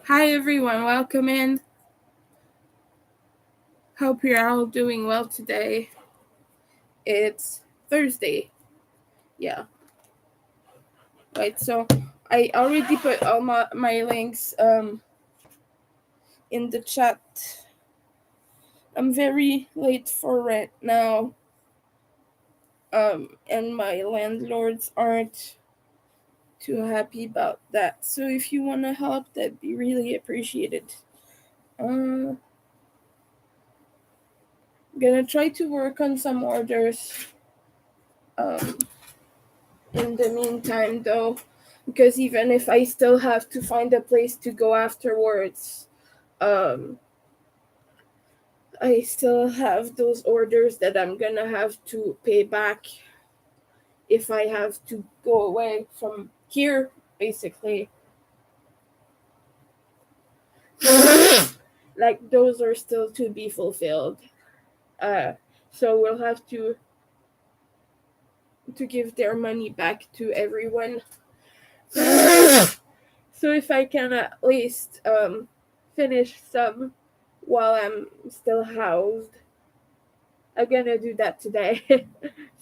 Hi everyone, welcome in. Hope you're all doing well today. It's Thursday. Yeah. Right, so I already put all my links in the chat. I'm very late for rent now. And my landlords aren't too happy about that. So if you wanna help, that'd be really appreciated. I'm gonna try to work on some orders. In the meantime, though, because even if I still have to find a place to go afterwards, I still have those orders that I'm gonna have to pay back if I have to go away from here, basically. Like, those are still to be fulfilled. Uh, so we'll have to give their money back to everyone. So if I can at least finish some while I'm still housed, I'm gonna do that today.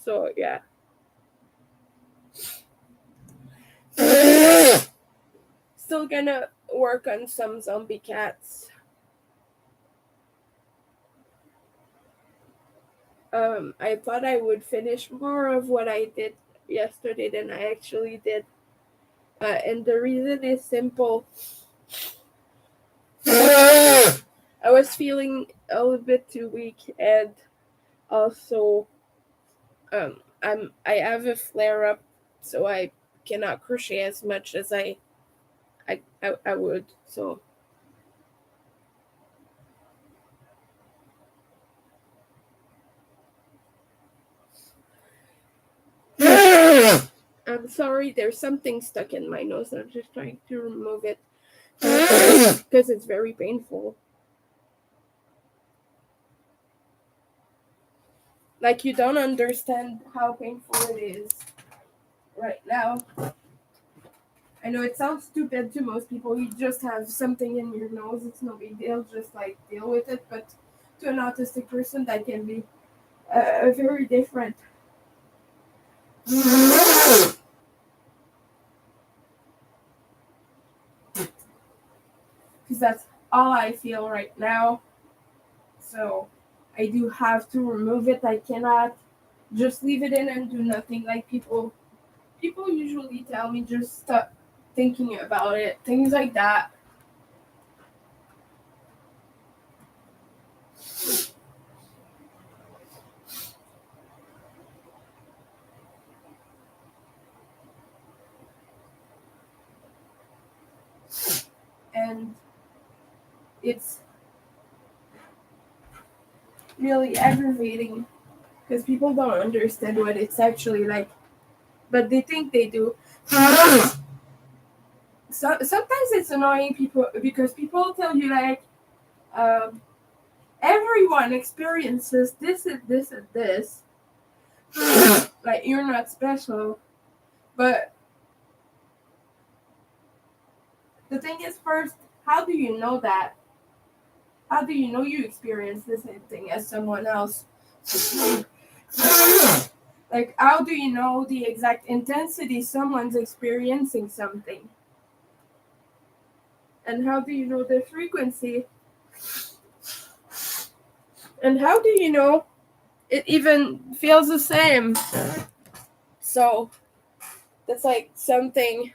So yeah. Still gonna work on some zombie cats. I thought I would finish more of what I did yesterday than I actually did. And the reason is simple. I was feeling a little bit too weak, and also I have a flare up, so I cannot crochet as much as I would. So I'm sorry, there's something stuck in my nose. I'm just trying to remove it because it's very painful. Like, you don't understand how painful it is right now. I know it sounds stupid to most people. You just have something in your nose. It's no big deal. Just like deal with it. But to an autistic person, that can be very different. Because that's all I feel right now. So I do have to remove it. I cannot just leave it in and do nothing. Like, people usually tell me just stop thinking about it, things like that. And it's really aggravating because people don't understand what it's actually like, but they think they do. So sometimes it's annoying people because people tell you like, um, everyone experiences this and this and this. Like, you're not special. But the thing is, first, how do you know that? How do you know you experience the same thing as someone else? Like, how do you know the exact intensity someone's experiencing something? And how do you know the frequency? And how do you know it even feels the same? So that's like something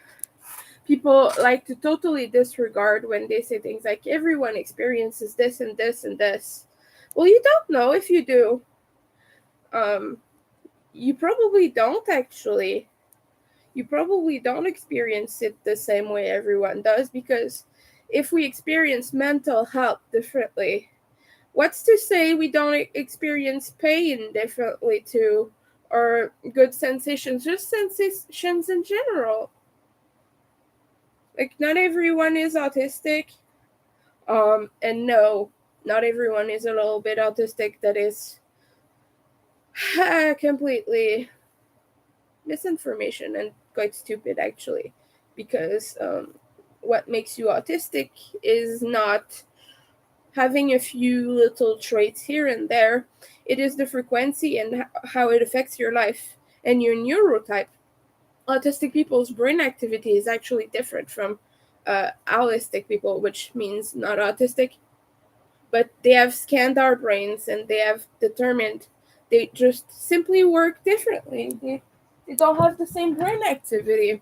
people like to totally disregard when they say things like everyone experiences this and this and this. Well, you don't know if you do. You probably don't actually. You probably don't experience it the same way everyone does, because if we experience mental health differently, what's to say we don't experience pain differently too, or good sensations, just sensations in general? Like, not everyone is autistic. And no, not everyone is a little bit autistic. That is completely misinformation and quite stupid, actually, because what makes you autistic is not having a few little traits here and there. It is the frequency and how it affects your life and your neurotype. Autistic people's brain activity is actually different from allistic people, which means not autistic, but they have scanned our brains and they have determined they just simply work differently. They don't have the same brain activity.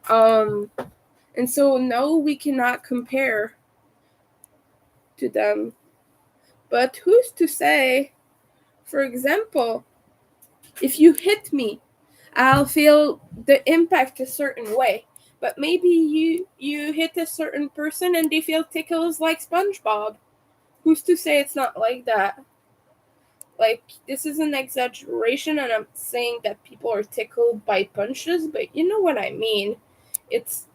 Um, and so, no, we cannot compare to them. But who's to say, for example, if you hit me, I'll feel the impact a certain way. But maybe you hit a certain person and they feel tickles like SpongeBob. Who's to say it's not like that? Like, this is an exaggeration, and I'm saying that people are tickled by punches, but you know what I mean. It's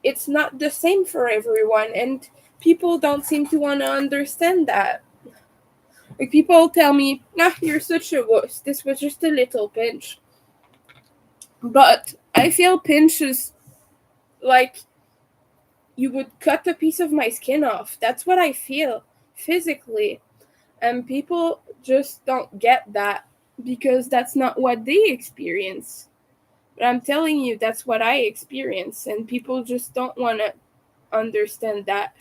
it's not the same for everyone, and people don't seem to want to understand that. Like, people tell me, "Nah, you're such a wuss. This was just a little pinch." But I feel pinches like you would cut a piece of my skin off. That's what I feel physically. And people just don't get that because that's not what they experience. But I'm telling you, that's what I experience, and people just don't want to understand that.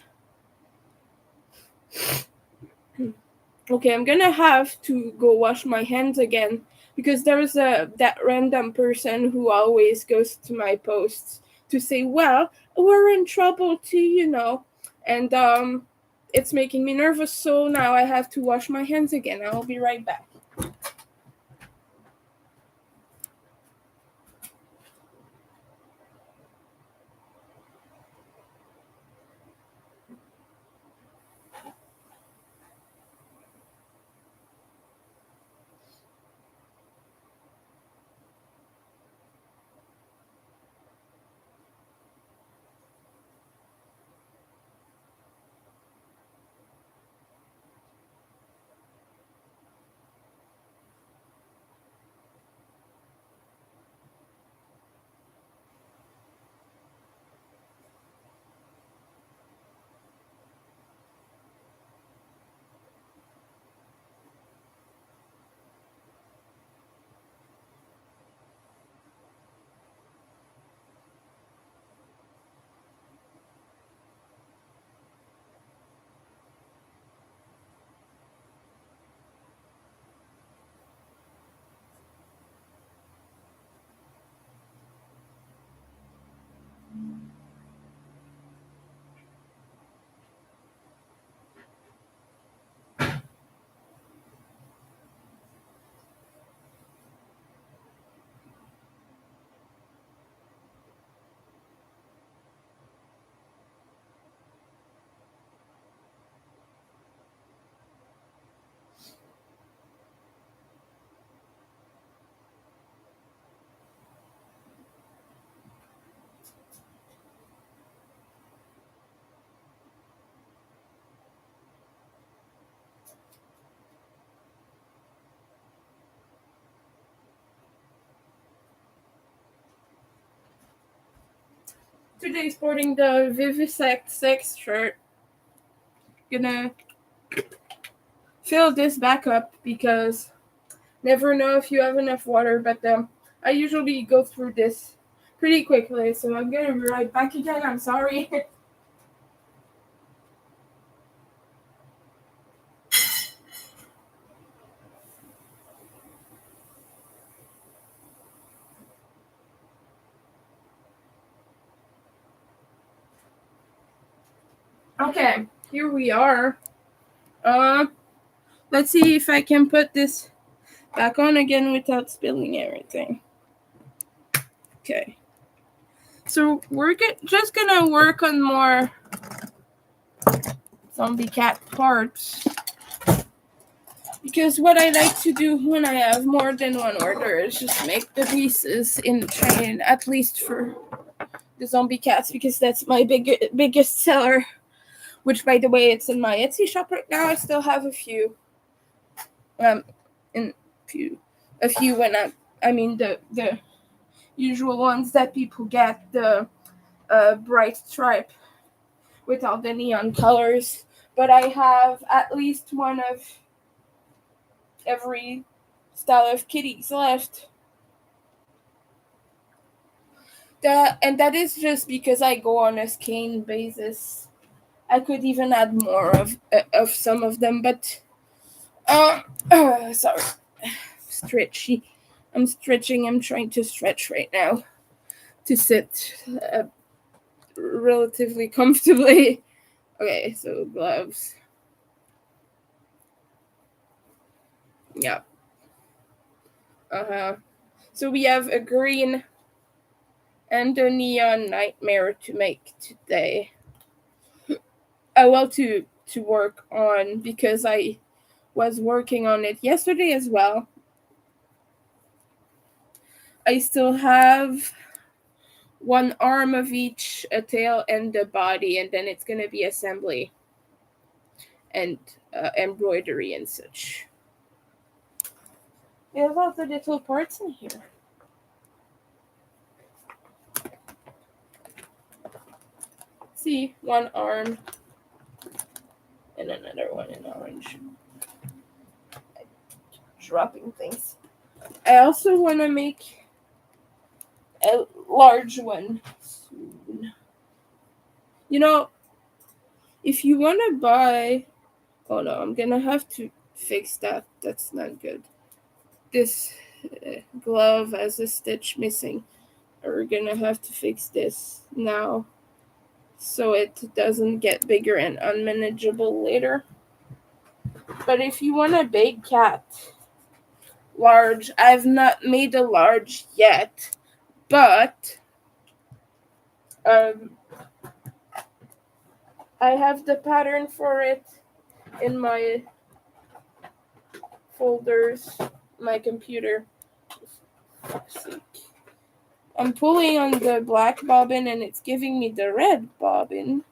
Okay, I'm gonna have to go wash my hands again because there's that random person who always goes to my posts to say, "Well, we're in trouble too, you know," and it's making me nervous. So now I have to wash my hands again. I'll be right back. Today, sporting the Vivisect Sex shirt. Gonna fill this back up because never know if you have enough water, but I usually go through this pretty quickly, so I'm gonna be right back again. I'm sorry. Okay, here we are. Uh, let's see if I can put this back on again without spilling everything. Okay. So we're just gonna work on more zombie cat parts. Because what I like to do when I have more than one order is just make the pieces in the chain, at least for the zombie cats, because that's my biggest seller. Which, by the way, it's in my Etsy shop right now. I still have a few, in a few when I mean the usual ones that people get, the bright stripe with all the neon colors, but I have at least one of every style of kitties left. And that is just because I go on a skein basis. I could even add more of some of them, but sorry, stretchy. I'm stretching. I'm trying to stretch right now to sit relatively comfortably. Okay, so gloves. Yeah. So we have a green and a neon nightmare to make today. Well, to work on, because I was working on it yesterday as well. I still have one arm of each, a tail and a body, and then it's gonna be assembly and embroidery and such. We have all the little parts in here. See, one arm and another one in orange. Dropping things. I also want to make a large one soon. You know, if you want to buy... Oh no, I'm gonna have to fix that. That's not good. This glove has a stitch missing. We're gonna have to fix this now so it doesn't get bigger and unmanageable later. But if you want a big cat, large, I've not made a large yet, but I have the pattern for it in my folders, my computer. I'm pulling on the black bobbin and it's giving me the red bobbin.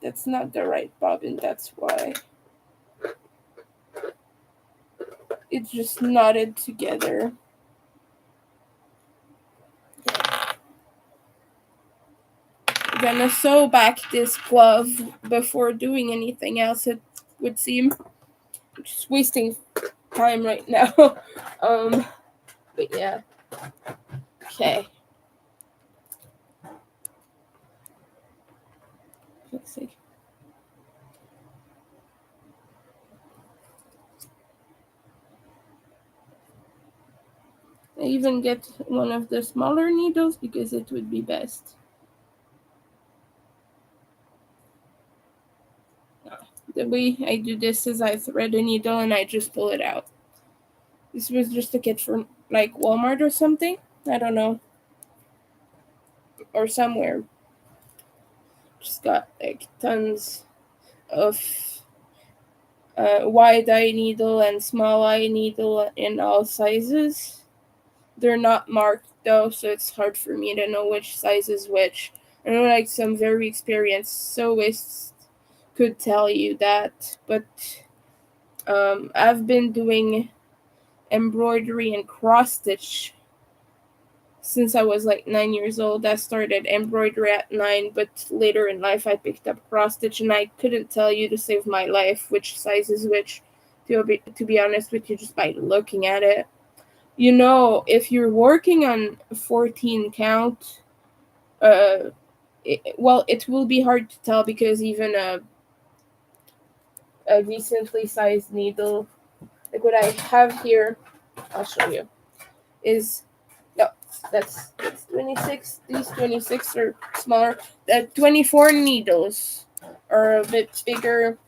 That's not the right bobbin, that's why. It's just knotted together. I'm gonna sew back this glove before doing anything else, it would seem. I'm just wasting time right now. But yeah. Okay. Let's see. I even get one of the smaller needles because it would be best. The way I do this is I thread a needle and I just pull it out. This was just a kit from like Walmart or something. I don't know. Or somewhere. Just got like tons of wide eye needle and small eye needle in all sizes. They're not marked though, so it's hard for me to know which size is which. I know like some very experienced sewists could tell you that, but I've been doing embroidery and cross stitch since I was like 9 years old. I started embroidery at 9, but later in life I picked up cross stitch, and I couldn't tell you to save my life which size is which, to be honest with you, just by looking at it. You know, if you're working on 14 count, it will be hard to tell because even a decently sized needle, like what I have here, I'll show you, is no, that's 26. These 26 are smaller. The 24 needles are a bit bigger.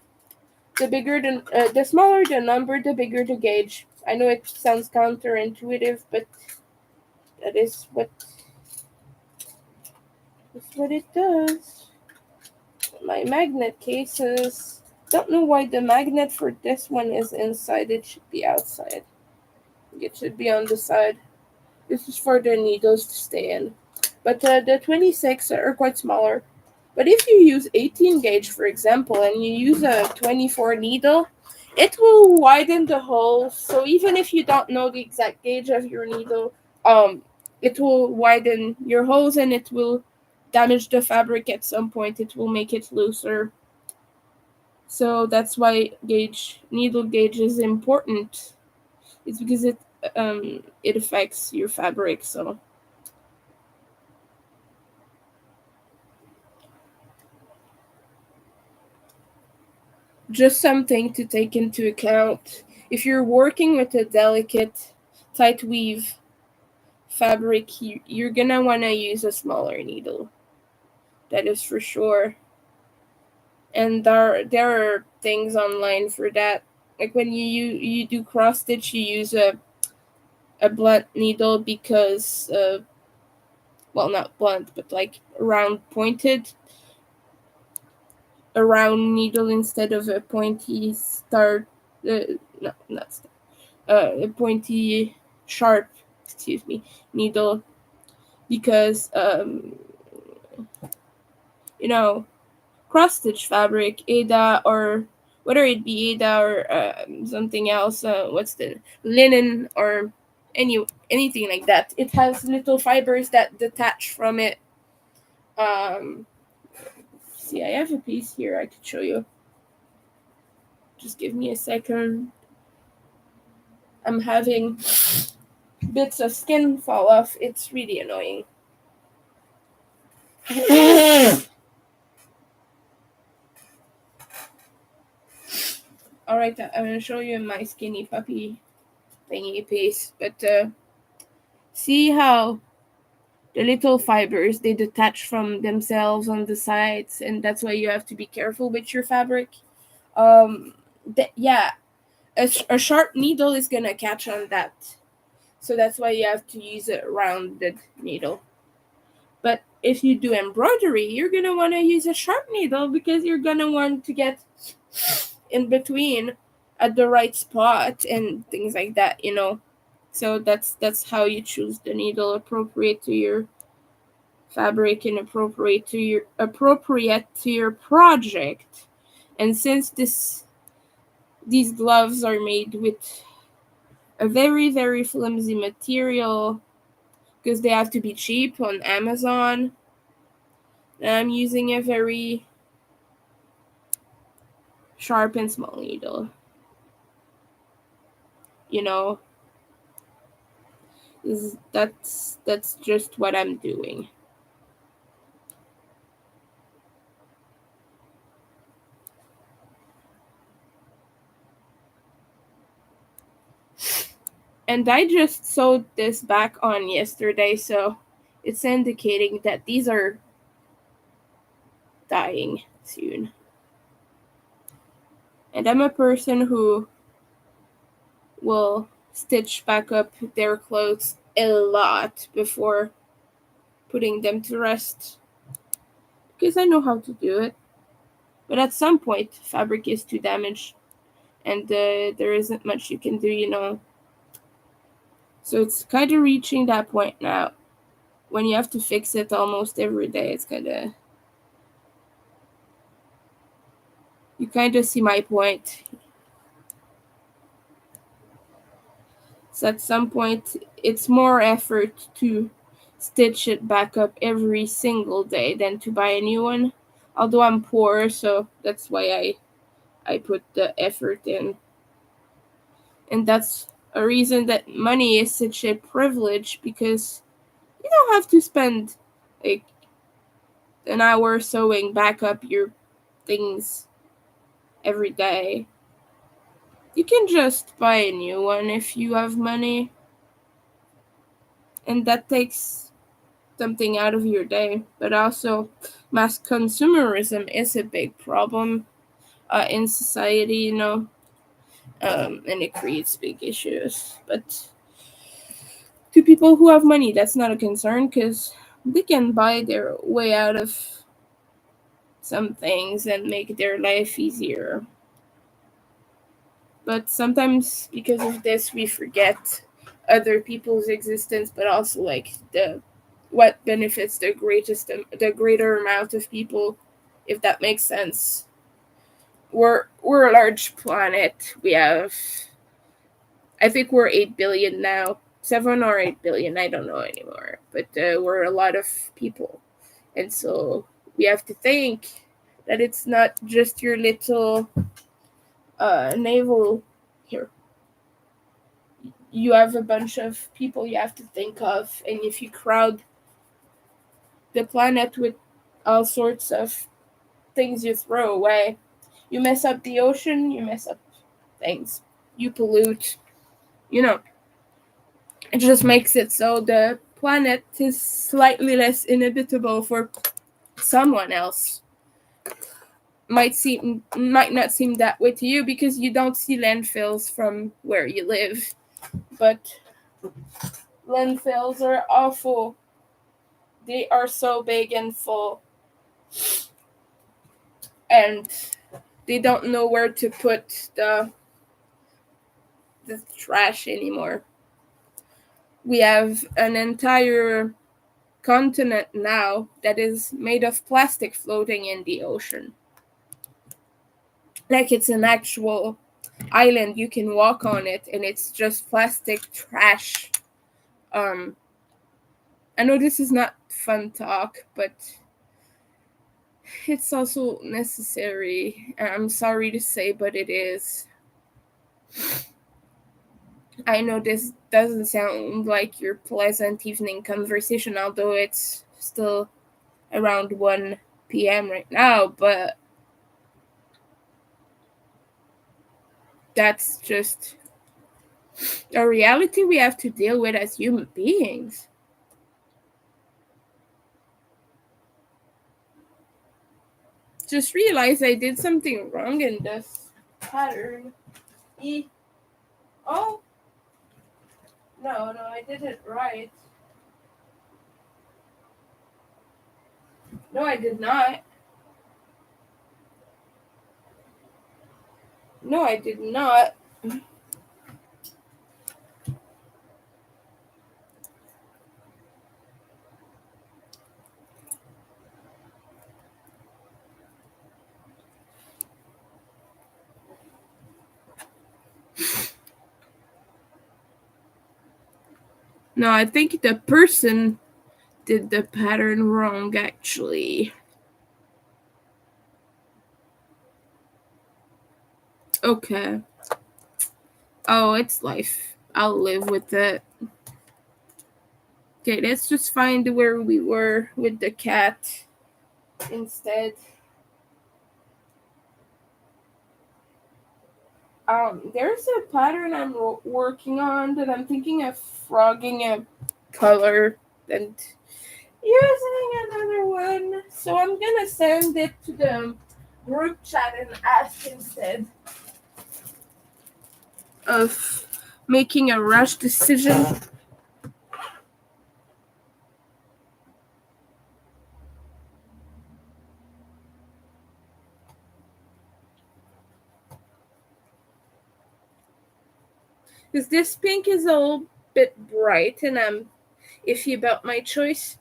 The smaller the number, the bigger the gauge. I know it sounds counterintuitive, but that is what it does. My magnet cases. Don't know why the magnet for this one is inside. It should be outside. It should be on the side. This is for the needles to stay in. But the 26 are quite smaller. But if you use 18 gauge, for example, and you use a 24 needle, it will widen the hole. So even if you don't know the exact gauge of your needle, it will widen your holes and it will damage the fabric at some point, it will make it looser. So that's why needle gauge is important. It's because it affects your fabric. So just something to take into account. If you're working with a delicate, tight weave fabric, you're gonna want to use a smaller needle. That is for sure. And there are things online for that. Like when you do cross stitch, you use a blunt needle because well, not blunt, but like round pointed, a round needle instead of a pointy no, not star, a pointy sharp, excuse me, needle, because you know, cross stitch fabric, Ada, or whether it be Ada or something else, what's the linen or anything like that. It has little fibers that detach from it. Um, See, I have a piece here I could show you. Just give me a second. I'm having bits of skin fall off. It's really annoying. Alright, I'm gonna show you my skinny puppy thingy piece. But see how the little fibers, they detach from themselves on the sides, and that's why you have to be careful with your fabric. Yeah, a sharp needle is gonna catch on that, so that's why you have to use a rounded needle. But if you do embroidery, you're gonna want to use a sharp needle because you're gonna want to get in between at the right spot and things like that, you know. So that's how you choose the needle appropriate to your fabric and appropriate to your project. And since these gloves are made with a very, very flimsy material, because they have to be cheap on Amazon, I'm using a very sharp and small needle. You know, that's just what I'm doing. And I just sewed this back on yesterday, so it's indicating that these are dying soon. And I'm a person who will stitch back up their clothes a lot before putting them to rest, because I know how to do it. But at some point, fabric is too damaged, and there isn't much you can do, you know. So it's kind of reaching that point now when you have to fix it almost every day. It's kind of, you kind of see my point. So at some point, it's more effort to stitch it back up every single day than to buy a new one. Although I'm poor, so that's why I put the effort in. And that's a reason that money is such a privilege, because you don't have to spend like an hour sewing back up your things every day. You can just buy a new one if you have money, and that takes something out of your day. But also, mass consumerism is a big problem in society, you know, and it creates big issues. But to people who have money, that's not a concern because they can buy their way out of some things and make their life easier. But sometimes because of this, we forget other people's existence, but also like the what benefits the greater amount of people, if that makes sense. We're a large planet. We have, I think we're 8 billion now, 7 or 8 billion. I don't know anymore, but we're a lot of people, And so we have to think that it's not just your little naval here. You have a bunch of people you have to think of, and if you crowd the planet with all sorts of things you throw away, you mess up the ocean, you mess up things, you pollute, you know. It just makes it so the planet is slightly less inhabitable for someone else. Might not seem that way to you because you don't see landfills from where you live, but landfills are awful. They are so big and full, and they don't know where to put the trash anymore. We have an entire continent now that is made of plastic floating in the ocean. Like it's an actual island, you can walk on it and it's just plastic trash. I know this is not fun talk, but it's also necessary. I'm sorry to say, but it is. I know this doesn't sound like your pleasant evening conversation, although it's still around 1 p.m. right now, but that's just a reality we have to deal with as human beings. Just realize I did something wrong in this pattern. Oh, no, I did it right. No, I did not. No, I did not. No, I think the person did the pattern wrong, actually. Okay. Oh, it's life. I'll live with it. Okay, let's just find where we were with the cat instead. There's a pattern I'm working on that I'm thinking of frogging a color and using another one. So I'm gonna send it to the group chat and ask instead of making a rush decision. Because this pink is a little bit bright and I'm iffy about my choice.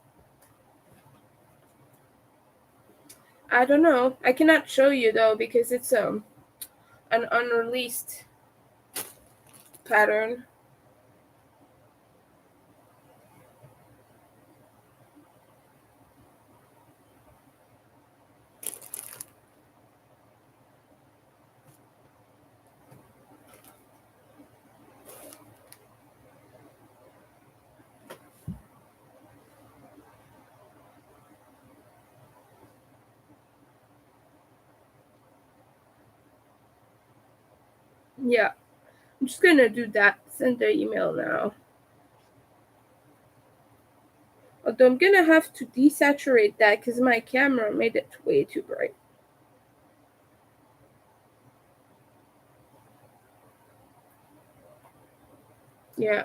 I don't know. I cannot show you though because it's an unreleased pattern. Yeah. I'm just gonna do that. Send the email now. Although I'm gonna have to desaturate that because my camera made it way too bright. Yeah.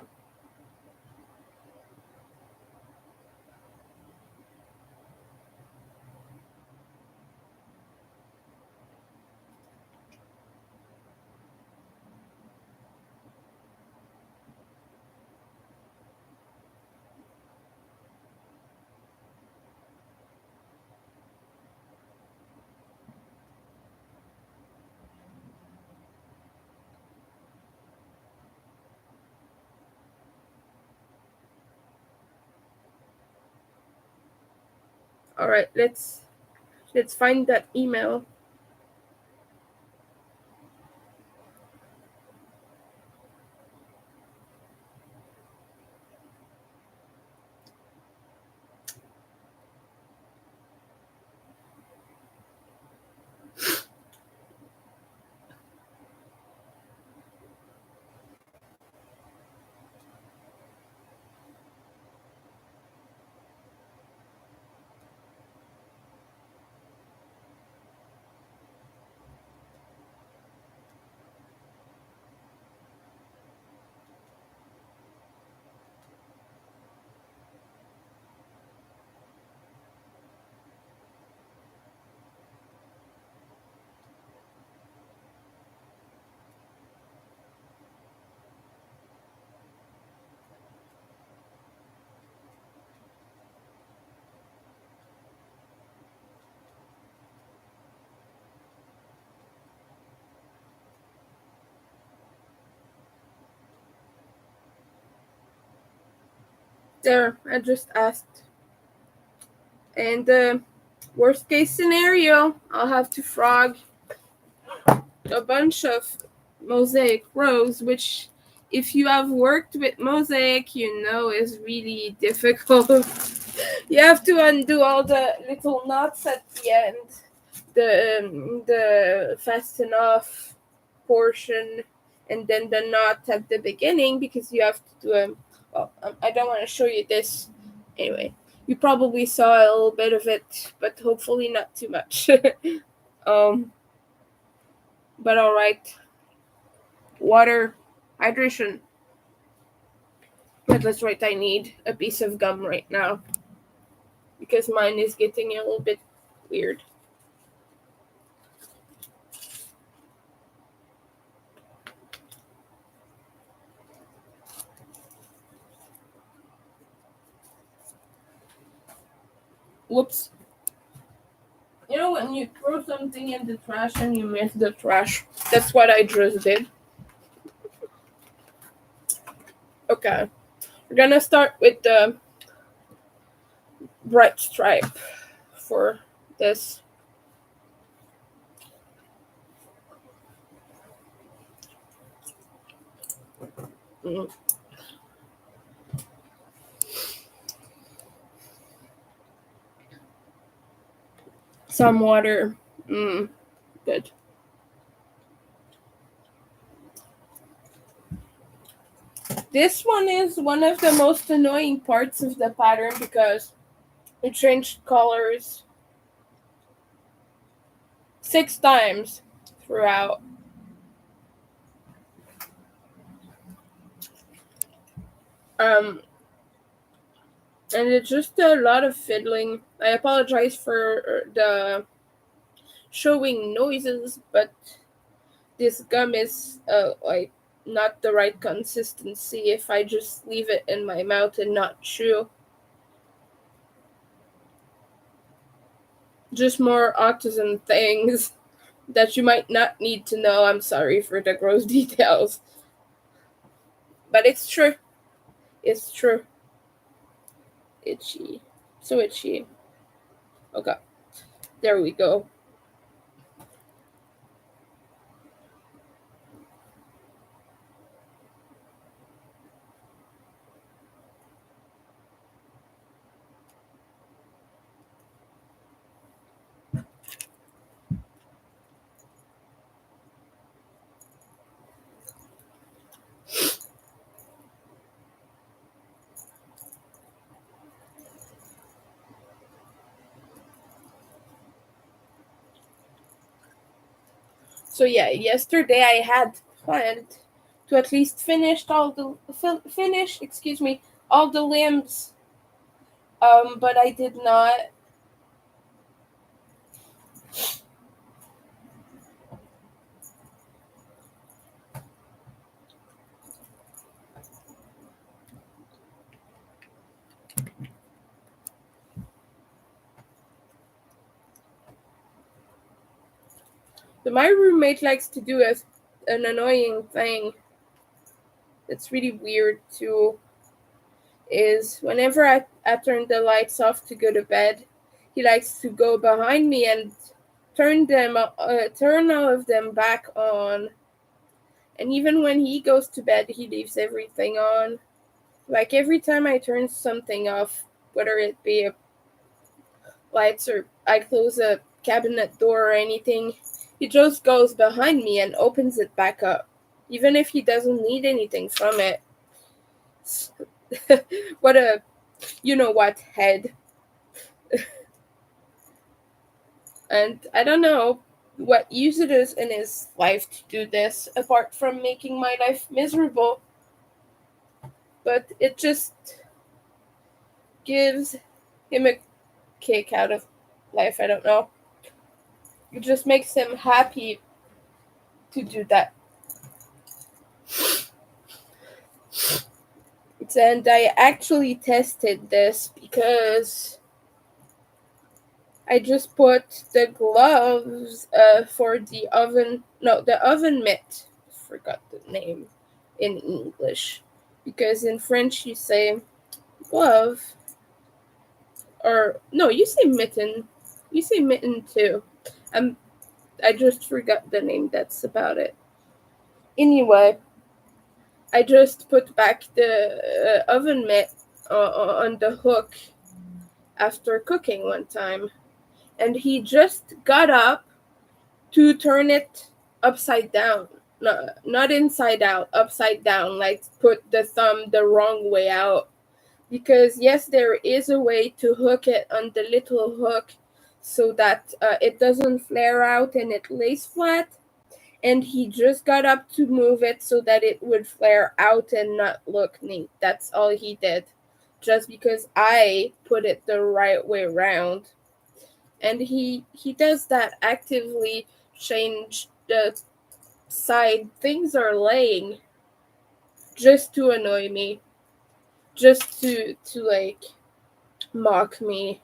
All right, let's find that email. There, I just asked. And worst case scenario, I'll have to frog a bunch of mosaic rows, which, if you have worked with mosaic, you know is really difficult. You have to undo all the little knots at the end, the fasten off portion, and then the knot at the beginning, because you have to do I don't want to show you this. Anyway, you probably saw a little bit of it, but hopefully not too much. um, but all right. Water, hydration. But that's right, I need a piece of gum right now because mine is getting a little bit weird. Whoops. You know when you throw something in the trash and you miss the trash? That's what I just did. Okay. We're gonna start with the bright stripe for this. Mm. Some water. Good. This one is one of the most annoying parts of the pattern because it changed colors 6 times throughout. Um, and it's just a lot of fiddling. I apologize for the showing noises, but this gum is like not the right consistency if I just leave it in my mouth and not chew. Just more autism things that you might not need to know. I'm sorry for the gross details. But it's true. It's true. Itchy. So itchy. Okay. There we go. So yeah, yesterday I had planned to at least finish all the limbs. But I did not. But my roommate likes to do an annoying thing. It's really weird too. Is whenever I turn the lights off to go to bed, He likes to go behind me and turn all of them back on. And even when he goes to bed, he leaves everything on. Like every time I turn something off, whether it be a lights or I close a cabinet door or anything, he just goes behind me and opens it back up, even if he doesn't need anything from it. What a, you know what, head. And I don't know what use it is in his life to do this, apart from making my life miserable. But it just gives him a kick out of life. I don't know. It just makes him happy to do that. And I actually tested this because I just put the gloves for the oven. No, the oven mitt. Forgot the name in English. Because in French you say glove. Or, no, you say mitten. You say mitten too. I just forgot the name. That's about it. Anyway, I just put back the oven mitt on the hook after cooking one time. And he just got up to turn it upside down. No, not inside out, upside down, like put the thumb the wrong way out. Because, yes, there is a way to hook it on the little hook so that it doesn't flare out and it lays flat. And he just got up to move it so that it would flare out and not look neat. That's all he did. Just because I put it the right way around. And he does that actively change the side things are laying just to annoy me. Just to like mock me.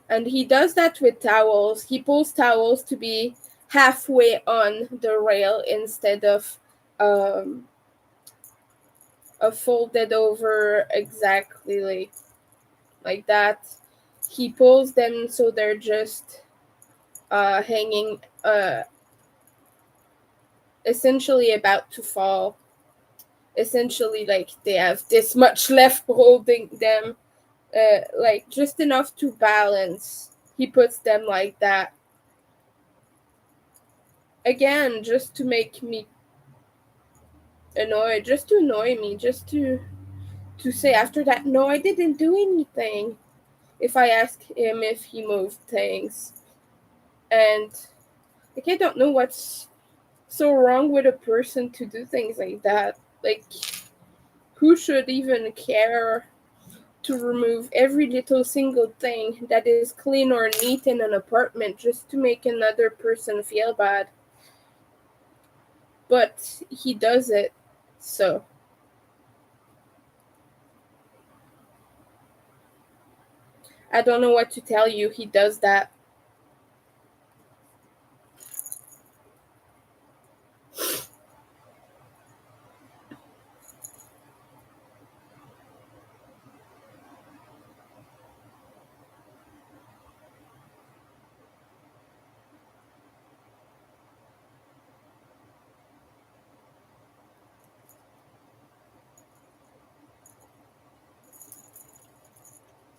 And he does that with towels. He pulls towels to be halfway on the rail instead of folded over exactly like that. He pulls them so they're just hanging essentially about to fall. Essentially, like they have this much left holding them, like just enough to balance. He puts them like that. Again, just to make me annoyed, just to annoy me, just to say after that, no, I didn't do anything. If I ask him if he moved things. And like I don't know what's so wrong with a person to do things like that. Like, who should even care to remove every little single thing that is clean or neat in an apartment just to make another person feel bad? But he does it, so. I don't know what to tell you. He does that.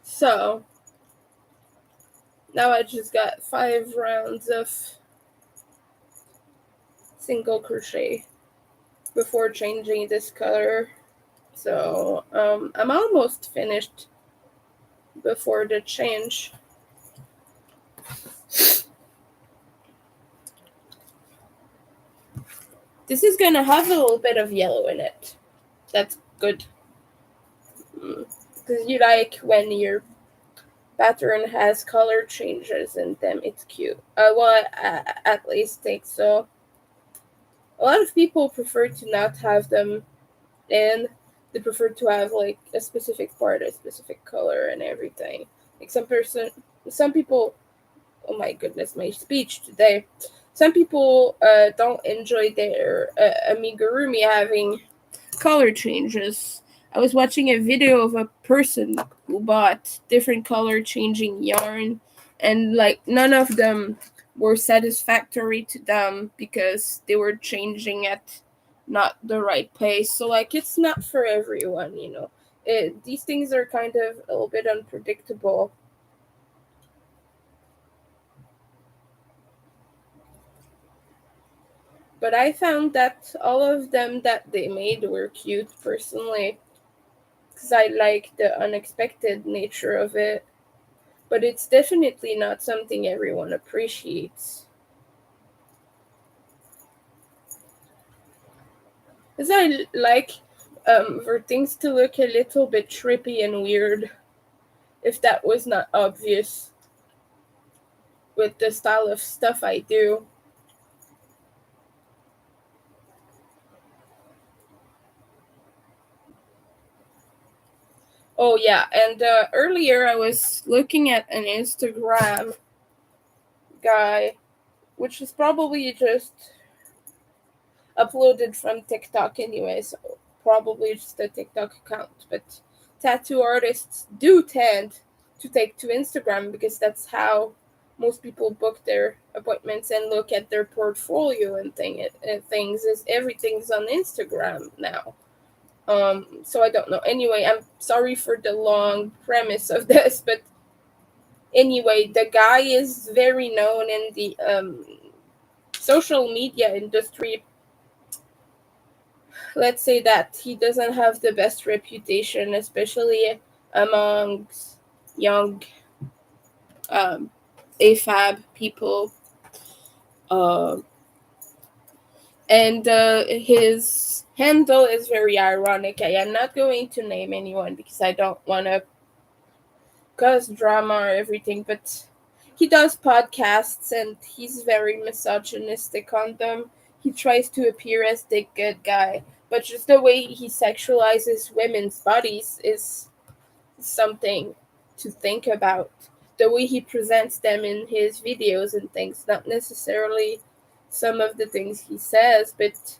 So, now I just got 5 rounds of single crochet before changing this color. So, I'm almost finished before the change. This is gonna have a little bit of yellow in it. That's good. Because you like when your pattern has color changes in them. It's cute. Well, I at least think so. A lot of people prefer to not have them in. They prefer to have like a specific part, a specific color, and everything. Like some people. Oh my goodness, my speech today. Some people don't enjoy their amigurumi having color changes. I was watching a video of a person who bought different color changing yarn, and like none of them were satisfactory to them because they were changing at not the right pace. So like it's not for everyone, you know. These things are kind of a little bit unpredictable. But I found that all of them that they made were cute personally, because I like the unexpected nature of it. But it's definitely not something everyone appreciates. Because I like for things to look a little bit trippy and weird, if that was not obvious with the style of stuff I do. Oh, yeah, and earlier I was looking at an Instagram guy, which is probably just uploaded from TikTok anyway, so probably just a TikTok account. But tattoo artists do tend to take to Instagram because that's how most people book their appointments and look at their portfolio and things. Is everything's on Instagram now. So I don't know. Anyway, I'm sorry for the long premise of this, but anyway, the guy is very known in the social media industry. Let's say that he doesn't have the best reputation, especially amongst young um, AFAB people. Uh, and his handle is very ironic. I am not going to name anyone because I don't want to cause drama or everything, but he does podcasts and he's very misogynistic on them. He tries to appear as the good guy, but just the way he sexualizes women's bodies is something to think about. The way he presents them in his videos and things, not necessarily some of the things he says, but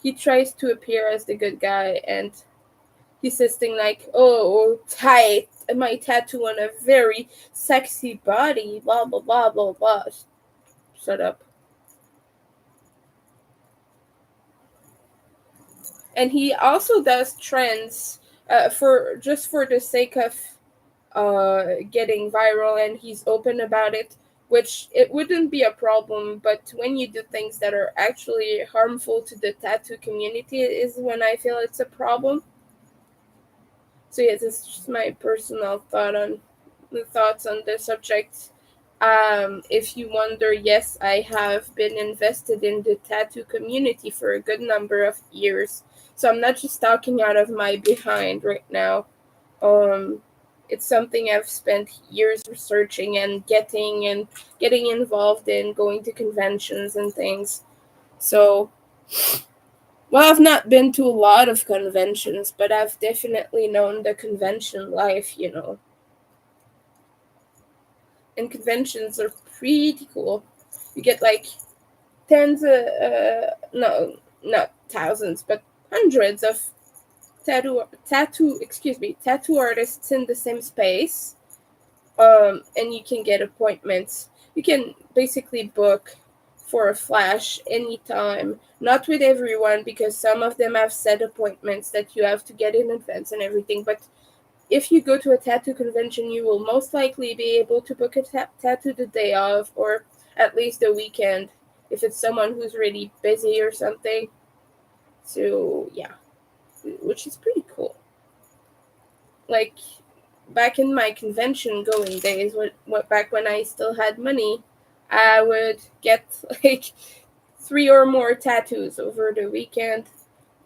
he tries to appear as the good guy, and he says things like, "Oh, tight, my tattoo on a very sexy body, blah blah blah blah blah." Shut up. And he also does trends for just for the sake of getting viral, and he's open about it, which it wouldn't be a problem. But when you do things that are actually harmful to the tattoo community, is when I feel it's a problem. So yeah, this is just my personal thoughts on the subject. If you wonder, yes, I have been invested in the tattoo community for a good number of years. So I'm not just talking out of my behind right now. Um, it's something I've spent years researching and getting involved in, going to conventions and things. So, well, I've not been to a lot of conventions, but I've definitely known the convention life, you know. And conventions are pretty cool. You get like tens of, no, not thousands, but hundreds of tattoo artists in the same space. And you can get appointments. You can basically book for a flash anytime. Not with everyone because some of them have set appointments that you have to get in advance and everything. But if you go to a tattoo convention, you will most likely be able to book a tattoo the day of, or at least the weekend if it's someone who's really busy or something. So yeah, which is pretty cool. Like back in my convention going days, what back when I still had money, I would get like three or more tattoos over the weekend.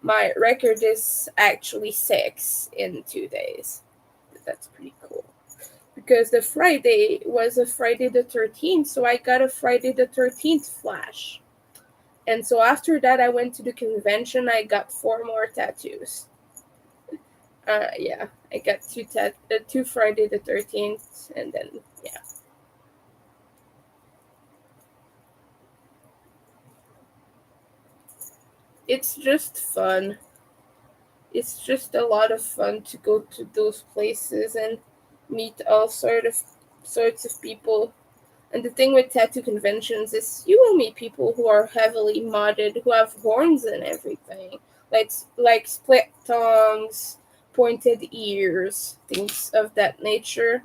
My record is actually 6 in 2 days. That's pretty cool. Because the Friday was a Friday the 13th, so I got a Friday the 13th flash. And so after that, I went to the convention. I got 4 more tattoos. Yeah, I got two Friday the 13th, and then yeah, it's just fun. It's just a lot of fun to go to those places, and meet all sorts of people. And the thing with tattoo conventions is you will meet people who are heavily modded, who have horns and everything, like split tongues, pointed ears, things of that nature.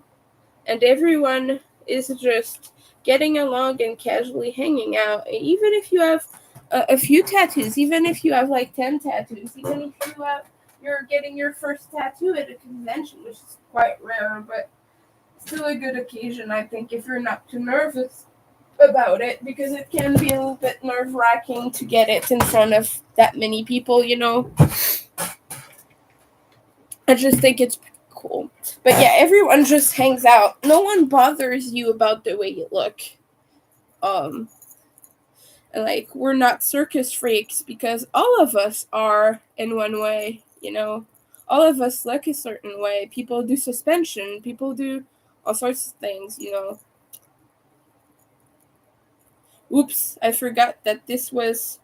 And everyone is just getting along and casually hanging out. Even if you have a few tattoos, even if you have like 10 tattoos, even if you're getting your first tattoo at a convention, which is quite rare, but still a good occasion, I think, if you're not too nervous about it, because it can be a little bit nerve-wracking to get it in front of that many people. I just think it's cool. But yeah, everyone just hangs out. No one bothers you about the way you look. Um, and like, we're not circus freaks because all of us are in one way. All of us look a certain way. People do suspension, people do all sorts of things. Oops, I forgot that this was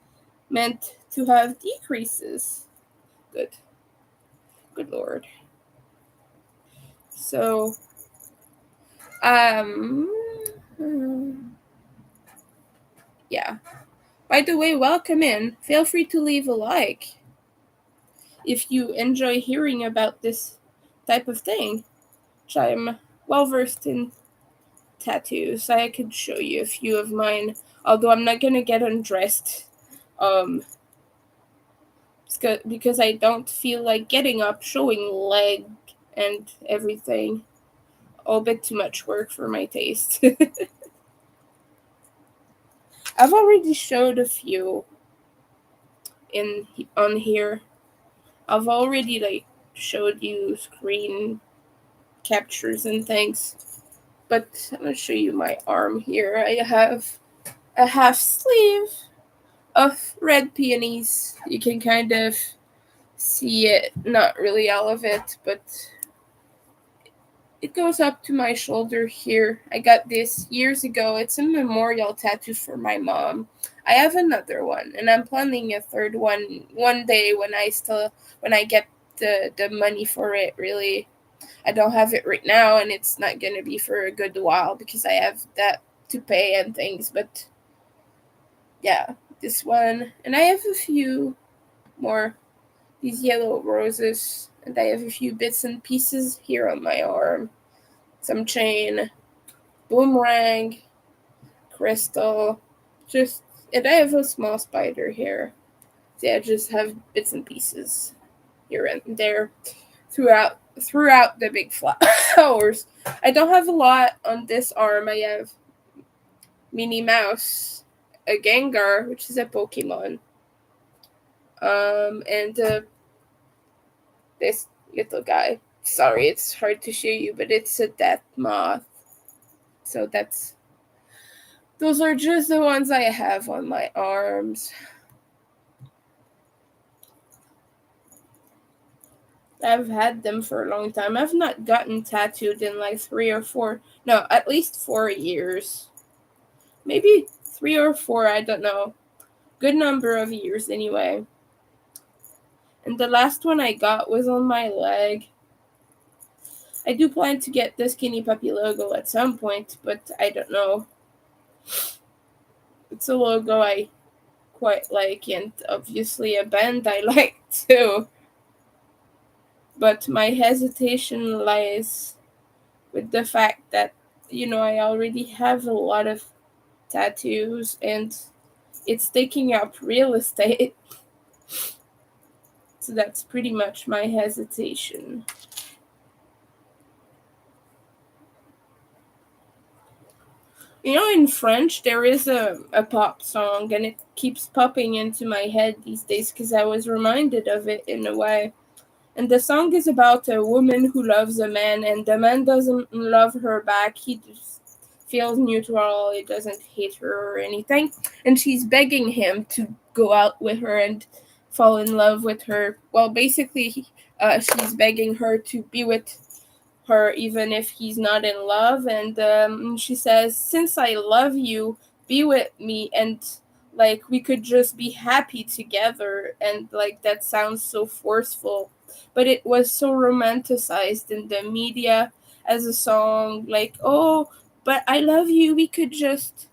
meant to have decreases. Good. Good lord. So, um, yeah. By the way, welcome in. Feel free to leave a like if you enjoy hearing about this type of thing, which I'm well versed in tattoos. I could show you a few of mine, although I'm not gonna get undressed, um, because I don't feel like getting up, showing leg and everything. A bit too much work for my taste. I've already showed a few in on here. I've already showed you screen captures and things. But I'm gonna show you my arm here. I have a half sleeve of red peonies. You can kind of see it, not really all of it, but it goes up to my shoulder here. I got this years ago. It's a memorial tattoo for my mom. I have another one, and I'm planning a third one day when I get the money for it. Really, I don't have it right now, and it's not gonna be for a good while because I have that to pay and things. But yeah, this one, and I have a few more. These yellow roses, and I have a few bits and pieces here on my arm. Some chain, boomerang, crystal, just, and I have a small spider here. So I just have bits and pieces here and there throughout the big flowers. I don't have a lot on this arm. I have Minnie Mouse, a Gengar, which is a Pokemon, and this little guy. Sorry, it's hard to show you, but it's a death moth. So those are just the ones I have on my arms. I've had them for a long time. I've not gotten tattooed in like at least 4 years. Maybe 3 or 4, I don't know. Good number of years anyway. And the last one I got was on my leg. I do plan to get the Skinny Puppy logo at some point, but I don't know. It's a logo I quite like, and obviously a band I like too. But my hesitation lies with the fact that, I already have a lot of tattoos and it's taking up real estate. So that's pretty much my hesitation. In French, there is a pop song, and it keeps popping into my head these days because I was reminded of it in a way. And the song is about a woman who loves a man, and the man doesn't love her back. He just feels neutral. He doesn't hate her or anything. And she's begging him to go out with her and fall in love with her. Well, basically, she's begging her to be with her even if he's not in love. And she says, since I love you, be with me, and like we could just be happy together. And like that sounds so forceful, but it was so romanticized in the media, as a song, like, oh, but I love you, we could just,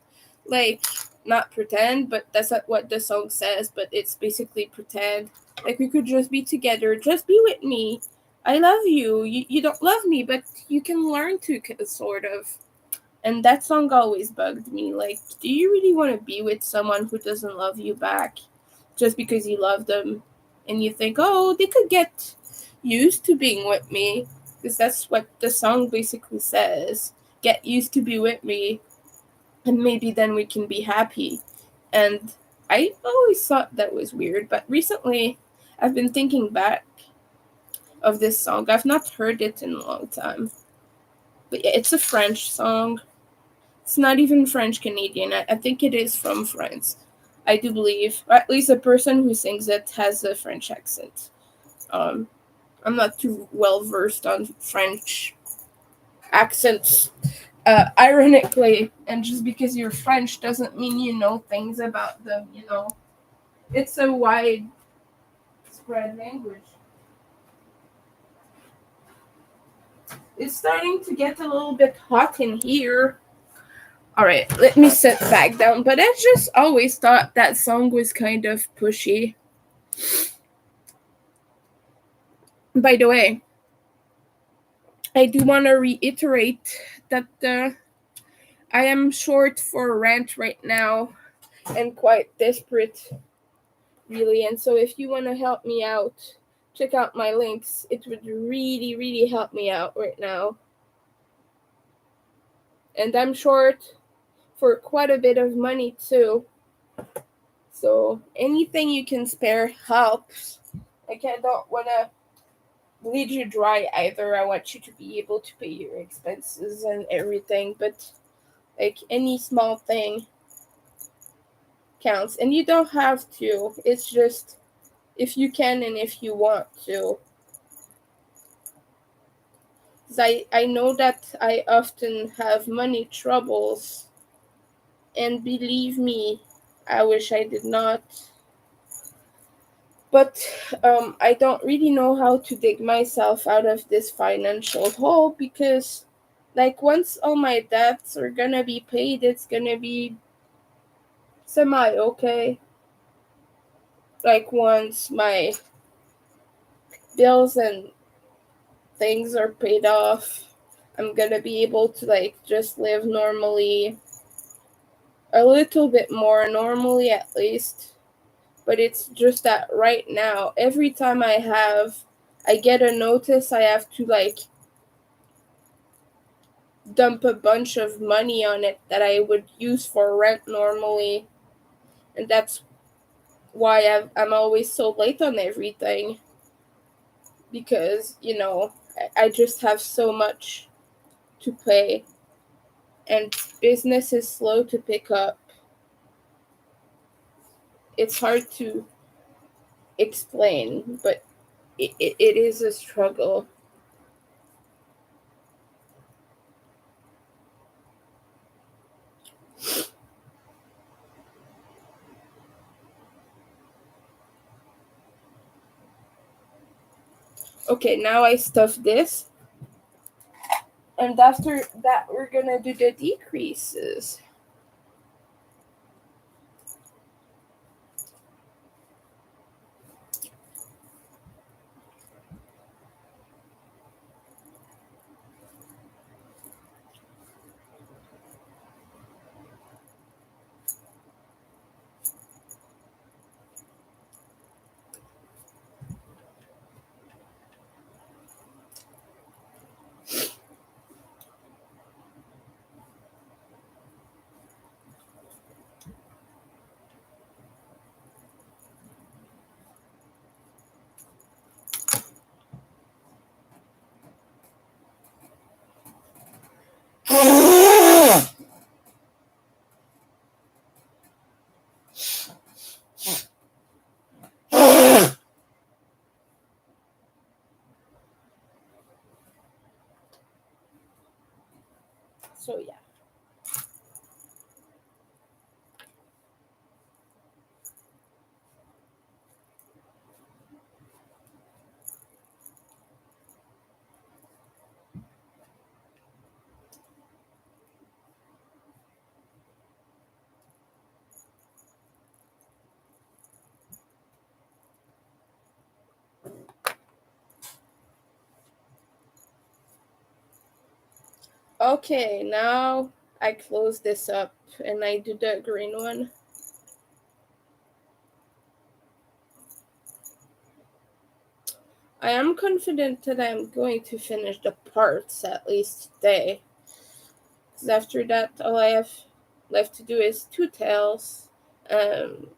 like, not pretend, but that's not what the song says, but it's basically pretend. Like, we could just be together, just be with me. I love you. You don't love me, but you can learn to, sort of. And that song always bugged me. Like, do you really want to be with someone who doesn't love you back just because you love them? And you think, oh, they could get used to being with me. Because that's what the song basically says. Get used to be with me, and maybe then we can be happy. And I always thought that was weird, but recently I've been thinking back of this song. I've not heard it in a long time. But yeah, it's a French song. It's not even French Canadian. I think it is from France. I do believe. Or at least the person who sings it has a French accent. Um, I'm not too well versed on French accents. Ironically, and just because you're French doesn't mean you know things about them, you know. It's a wide spread language. It's starting to get a little bit hot in here. Alright, let me sit back down. But I just always thought that song was kind of pushy. By the way, I do want to reiterate that I am short for rent right now and quite desperate, really. And so if you want to help me out, check out my links. It would really, really help me out right now. And I'm short for quite a bit of money too. So anything you can spare helps. Like, I don't want to bleed you dry either. I want you to be able to pay your expenses and everything, but like any small thing counts. And you don't have to. It's just if you can and if you want to. 'Cause I know that I often have money troubles. And believe me, I wish I did not. But I don't really know how to dig myself out of this financial hole because, like, once all my debts are gonna be paid, it's gonna be semi okay. Like, once my bills and things are paid off, I'm gonna be able to, like, just live normally, a little bit more normally at least. But it's just that right now, every time I get a notice, I have to, like, dump a bunch of money on it that I would use for rent normally. And that's why I'm always so late on everything. Because, you know, I just have so much to pay. And business is slow to pick up. It's hard to explain, but it is a struggle. Okay, now I stuff this. And after that, we're gonna do the decreases. Okay, now I close this up and I do the green one. I am confident that I'm going to finish the parts at least today. Because after that, all I have left to do is two tails. Um,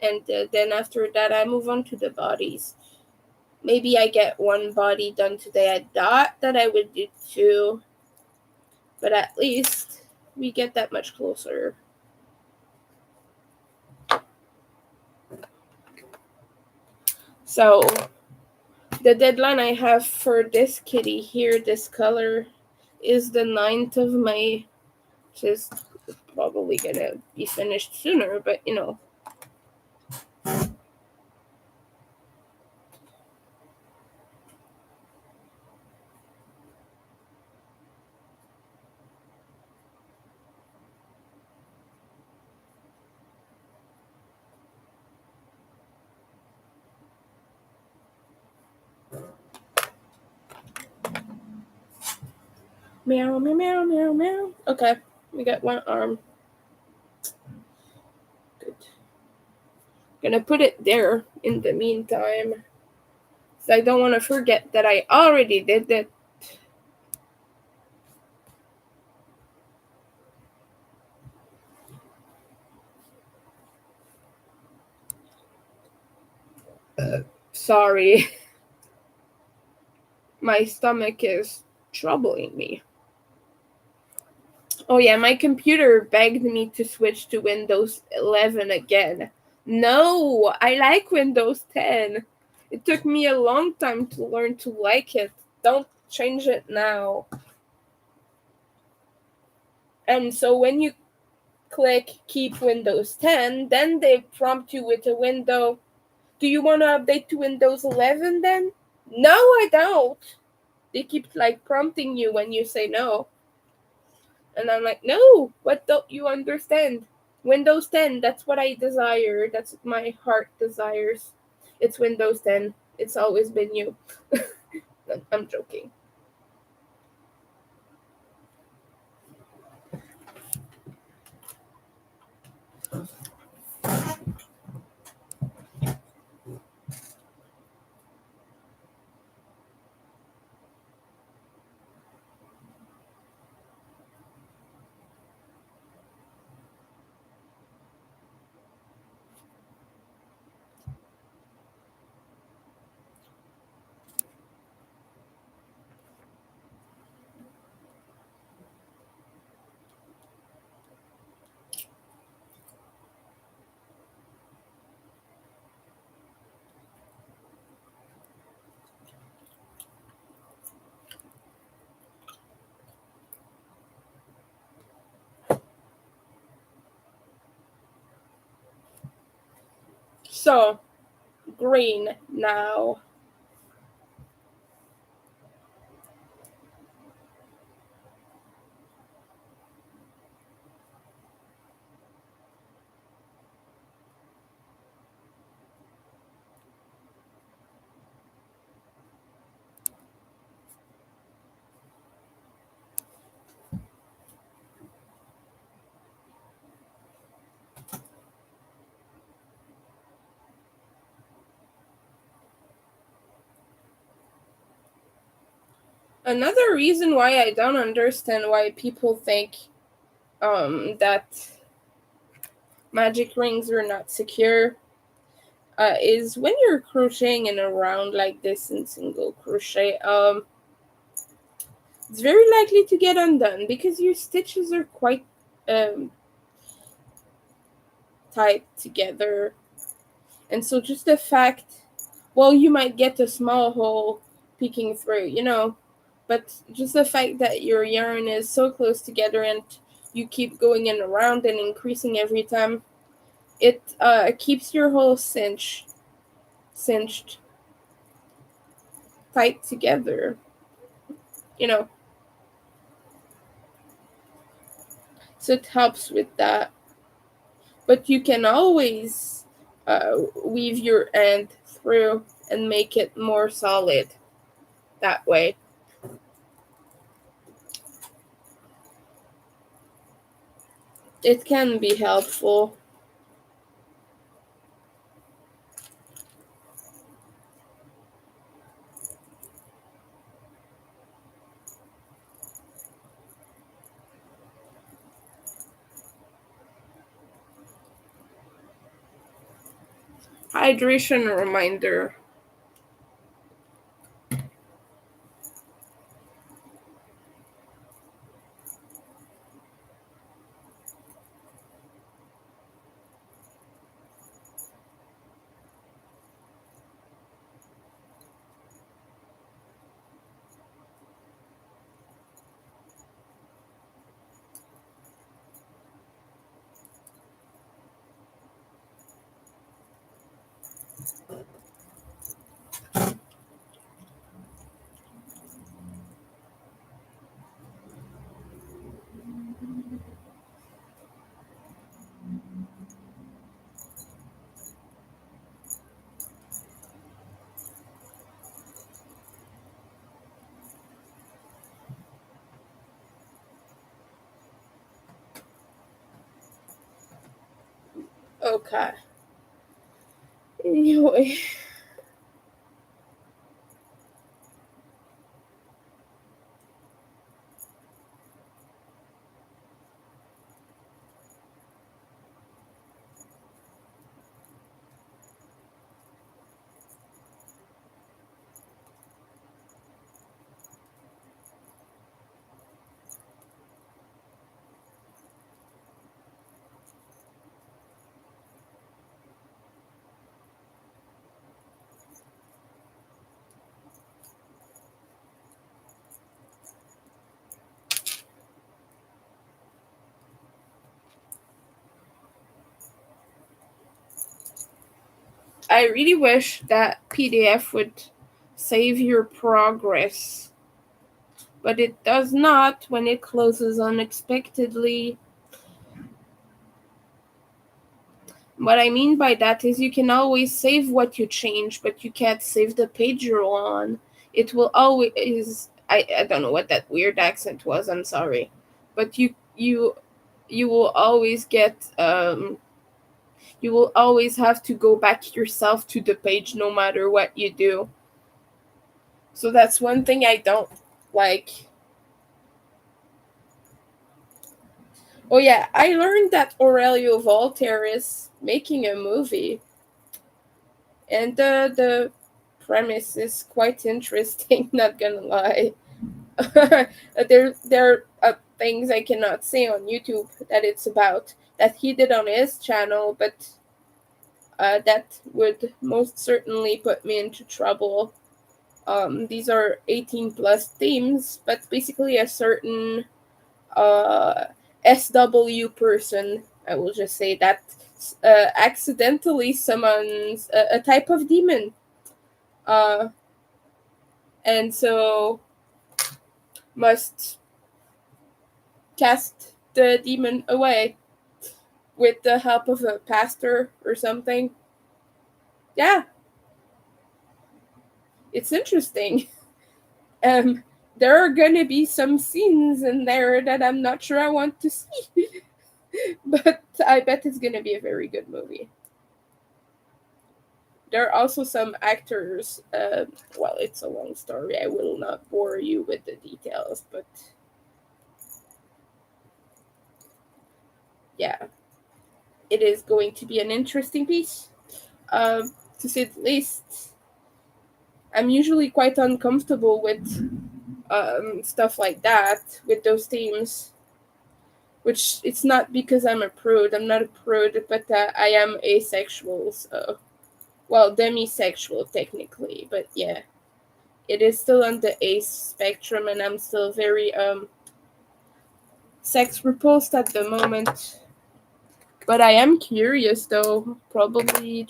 and then after that, I move on to the bodies. Maybe I get one body done today. I thought that I would do two, but at least we get that much closer. So, the deadline I have for this kitty here, this color, is the 9th of May, which is probably gonna be finished sooner, but you know. Meow, meow, meow, meow, meow. Okay, we got one arm. Good. Gonna put it there in the meantime. So I don't want to forget that I already did that. Sorry. My stomach is troubling me. Oh yeah, my computer begged me to switch to Windows 11 again. No, I like Windows 10. It took me a long time to learn to like it. Don't change it now. And so when you click keep Windows 10, then they prompt you with a window. Do you want to update to Windows 11 then? No, I don't. They keep like prompting you when you say no. And I'm like, no, what don't you understand? Windows 10, that's what I desire. That's what my heart desires. It's Windows 10. It's always been you. I'm joking. So, green now. Another reason why I don't understand why people think that magic rings are not secure is when you're crocheting in a round like this in single crochet, it's very likely to get undone because your stitches are quite um, tight together. And so just the fact, well, you might get a small hole peeking through, you know, but just the fact that your yarn is so close together and you keep going in around and increasing every time, it keeps your hole cinched tight together, you know. So it helps with that. But you can always weave your end through and make it more solid that way. It can be helpful. Hydration reminder. Okay. Anyway. I really wish that PDF would save your progress, but it does not when it closes unexpectedly. What I mean by that is you can always save what you change, but you can't save the page you're on. It will always. I don't know what that weird accent was. I'm sorry, but you will always get you will always have to go back yourself to the page no matter what you do. So that's one thing I don't like. Oh yeah, I learned that Aurelio Voltaire is making a movie, and the premise is quite interesting. Not gonna lie, there are things I cannot say on YouTube that it's about that he did on his channel, but that would most certainly put me into trouble. These are 18 plus themes, but basically a certain uh, SW person, I will just say that, accidentally summons a type of demon. Uh, and so must cast the demon away with the help of a pastor or something. Yeah, it's interesting. Um, there are gonna be some scenes in there that I'm not sure I want to see, but I bet it's gonna be a very good movie. There are also some actors. Well, it's a long story. I will not bore you with the details, but yeah, it is going to be an interesting piece, to say the least. I'm usually quite uncomfortable with stuff like that, with those themes. Which it's not because I'm a prude. I'm not a prude, but I am asexual. So, well, demisexual technically, but yeah, it is still on the ace spectrum, and I'm still very sex repulsed at the moment. But I am curious though. Probably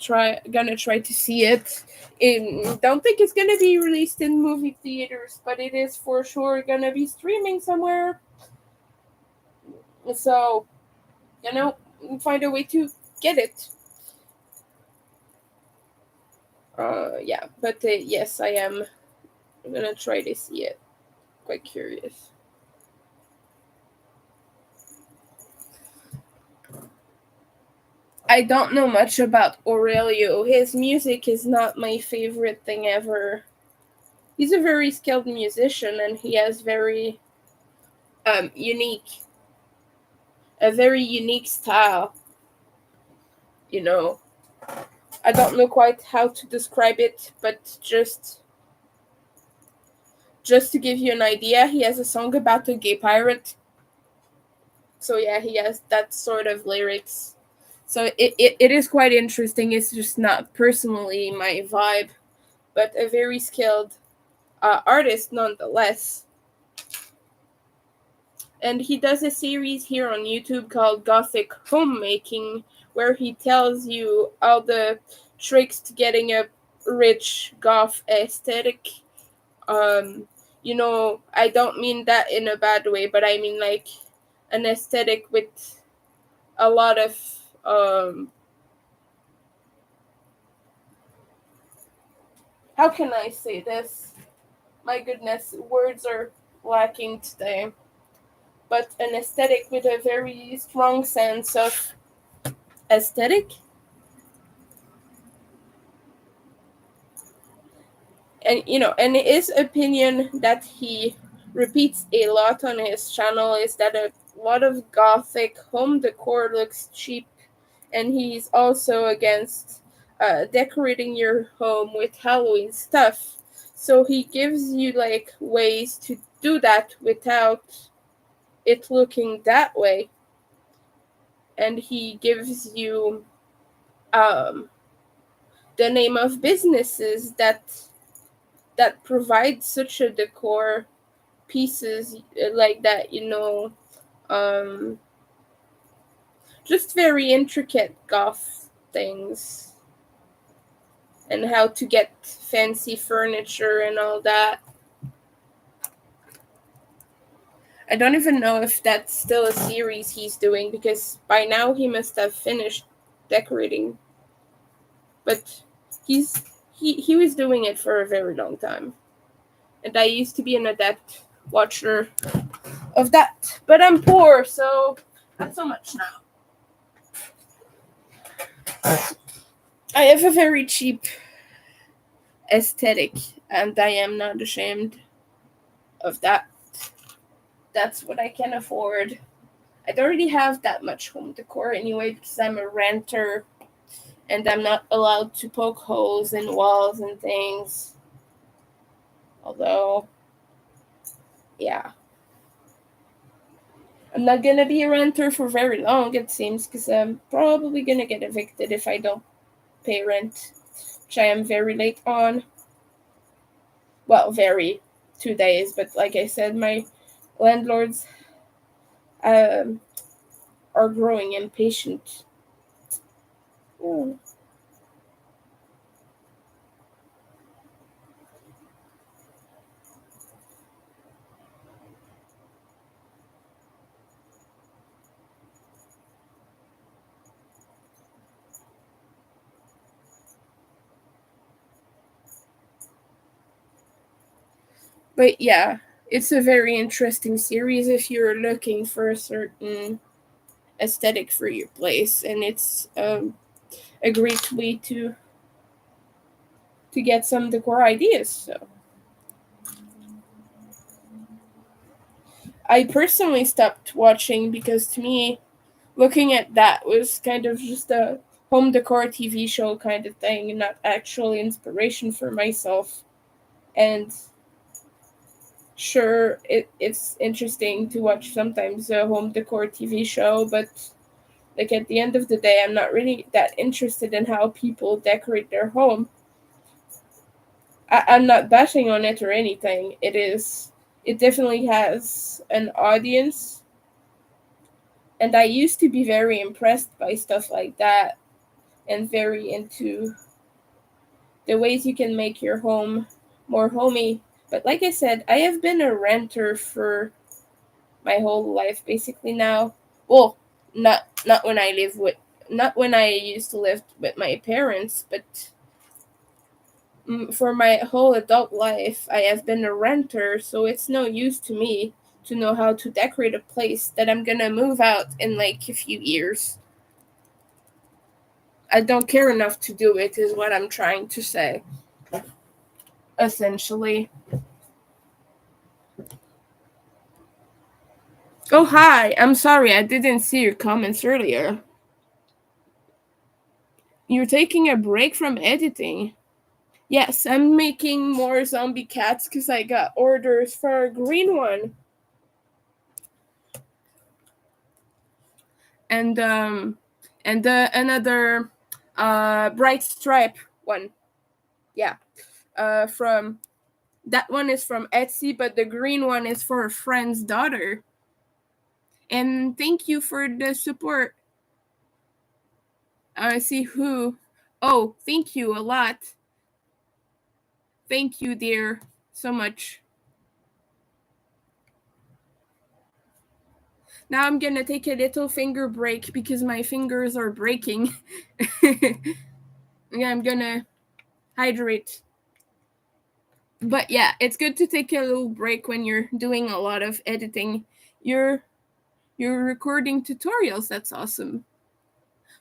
gonna try to see it. Don't think it's gonna be released in movie theaters, but it is for sure gonna be streaming somewhere. So find a way to get it. Yeah, but yes, I am gonna try to see it. Quite curious. I don't know much about Aurelio. His music is not my favorite thing ever. He's a very skilled musician and he has unique a very unique style, you know. I don't know quite how to describe it, but just to give you an idea, he has a song about a gay pirate. So yeah, he has that sort of lyrics. So it is quite interesting. It's just not personally my vibe, but a very skilled artist nonetheless. And he does a series here on YouTube called Gothic Homemaking, where he tells you all the tricks to getting a rich goth aesthetic. Um, I don't mean that in a bad way, but I mean like an aesthetic with a lot of how can I say this? My goodness, words are lacking today. But an aesthetic with a very strong sense of aesthetic. And and his opinion that he repeats a lot on his channel is that a lot of gothic home decor looks cheap, and he's also against decorating your home with Halloween stuff. So he gives you like ways to do that without it looking that way, and he gives you um, the name of businesses that provide such a decor pieces like that, um, just very intricate goth things, and how to get fancy furniture and all that. I don't even know if that's still a series he's doing, because by now he must have finished decorating. But he was doing it for a very long time. And I used to be an adept watcher of that. But I'm poor, so not so much now. I have a very cheap aesthetic, and I am not ashamed of that. That's what I can afford. I don't really have that much home decor anyway, because I'm a renter and I'm not allowed to poke holes in walls and things. Although, yeah. I'm not gonna be a renter for very long, it seems, because I'm probably gonna get evicted if I don't pay rent, which I am very late on. Well, very 2 days, but like I said, my landlords um, are growing impatient. Mm. But yeah, it's a very interesting series if you're looking for a certain aesthetic for your place, and it's a great way to get some decor ideas. So I personally stopped watching because to me, looking at that was kind of just a home decor TV show kind of thing, and not actually inspiration for myself. And sure, it's interesting to watch sometimes a home decor TV show, but like at the end of the day, I'm not really that interested in how people decorate their home. I'm not bashing on it or anything. It definitely has an audience, and I used to be very impressed by stuff like that and very into the ways you can make your home more homey. But like I said, I have been a renter for my whole life basically now. Well, not when I live with not when I used to live with my parents, but for my whole adult life, I have been a renter, so it's no use to me to know how to decorate a place that I'm gonna move out in like a few years. I don't care enough to do it, is what I'm trying to say. Essentially. Oh, hi. I'm sorry, I didn't see your comments earlier. You're taking a break from editing. Yes, I'm making more zombie cats because I got orders for a green one. And another bright stripe one. Yeah. From that one is from Etsy, but the green one is for a friend's daughter. And thank you for the support. See who. Oh, thank you a lot. Thank you, dear, so much. Now I'm gonna take a little finger break because my fingers are breaking. Yeah, I'm gonna hydrate. But yeah, it's good to take a little break when you're doing a lot of editing. You're recording tutorials. That's awesome.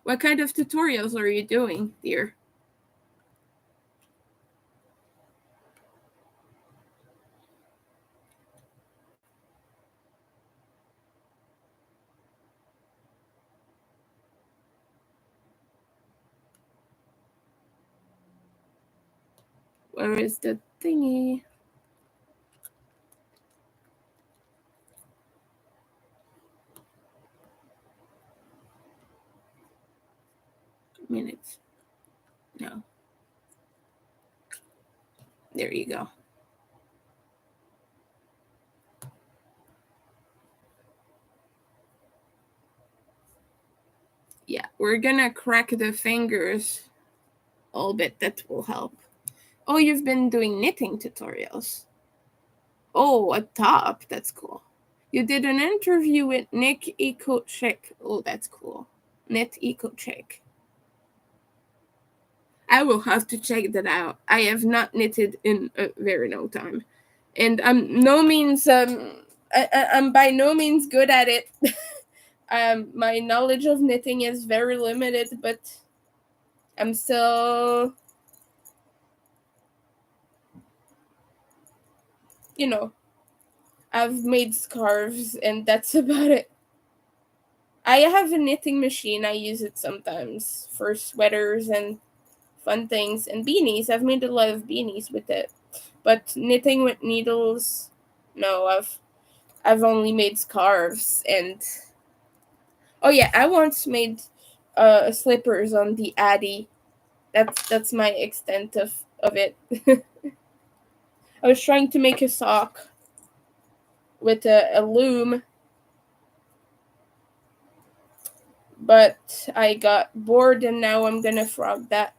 What kind of tutorials are you doing, dear? Where is the thingy? Minutes. No. There you go. Yeah, we're gonna crack the fingers a little bit. That will help. Oh, you've been doing knitting tutorials. Oh, a top. That's cool. You did an interview with Nick Ecocheck. Oh, that's cool. Knit Ecocheck. I will have to check that out. I have not knitted in a very long time, and I'm no means I'm by no means good at it. My knowledge of knitting is very limited, but I'm still, you know, I've made scarves and that's about it. I have a knitting machine. I use it sometimes for sweaters and fun things and beanies. I've made a lot of beanies with it. But knitting with needles, no, I've only made scarves and oh yeah, I once made slippers on the Addy. That's my extent of it. I was trying to make a sock with a loom, but I got bored and now I'm gonna frog that.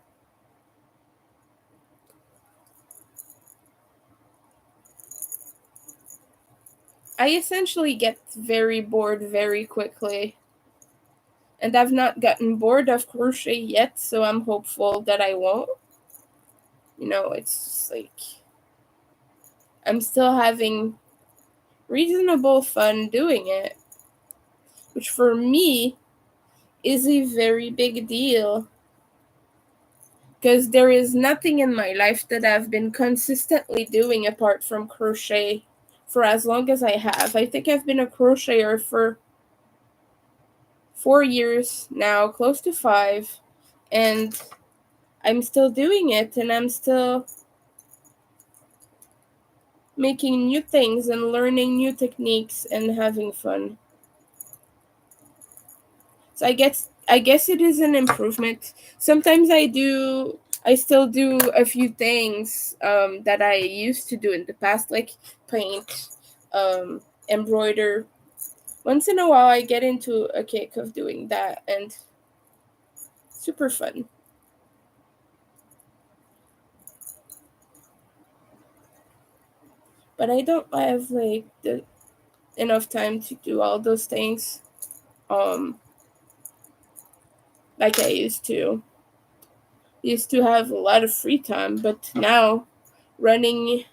I essentially get very bored very quickly. And I've not gotten bored of crochet yet, so I'm hopeful that I won't. It's just like I'm still having reasonable fun doing it, which for me is a very big deal. Because there is nothing in my life that I've been consistently doing apart from crochet for as long as I have. I think I've been a crocheter for 4 years now, close to 5, and I'm still doing it, and I'm still making new things and learning new techniques and having fun. So I guess it is an improvement. Sometimes I still do a few things that I used to do in the past, like paint, embroider. Once in a while, I get into a kick of doing that, and super fun. But I don't have like enough time to do all those things, like I used to. Used to have a lot of free time, but now running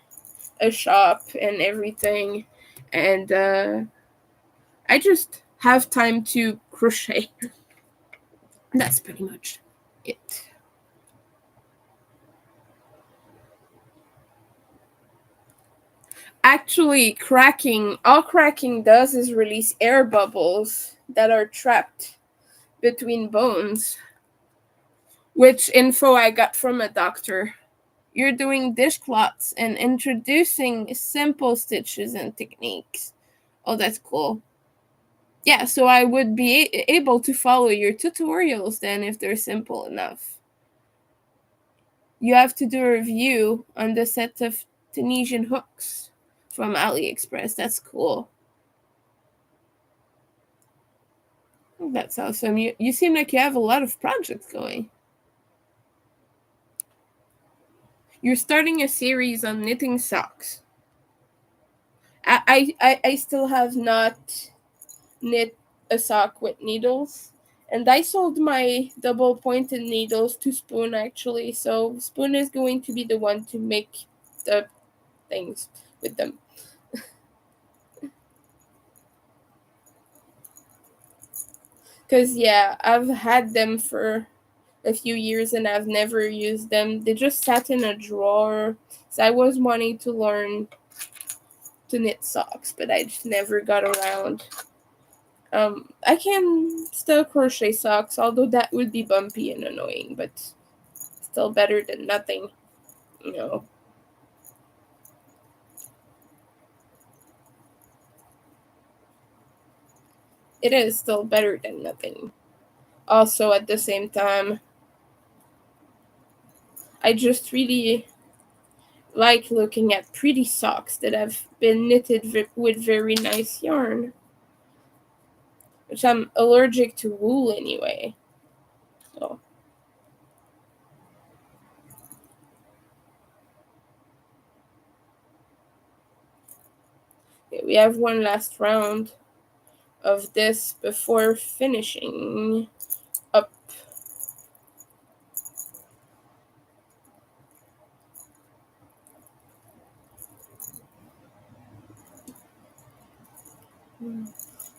a shop and everything, and I just have time to crochet. That's pretty much it. Actually, all cracking does is release air bubbles that are trapped between bones, which info I got from a doctor. You're doing dishcloths and introducing simple stitches and techniques. Oh, that's cool. Yeah, so I would be able to follow your tutorials then if they're simple enough. You have to do a review on the set of Tunisian hooks from AliExpress. That's cool. That's awesome. You seem like you have a lot of projects going. You're starting a series on knitting socks. I still have not knit a sock with needles. And I sold my double pointed needles to Spoon actually. So Spoon is going to be the one to make the things with them. Because, yeah, I've had them for a few years and I've never used them. They just sat in a drawer. So I was wanting to learn to knit socks, but I just never got around. I can still crochet socks, although that would be bumpy and annoying, but still better than nothing, you know. It is still better than nothing. Also, at the same time, I just really like looking at pretty socks that have been knitted with very nice yarn, which I'm allergic to wool anyway. So, okay, we have one last round of this before finishing up.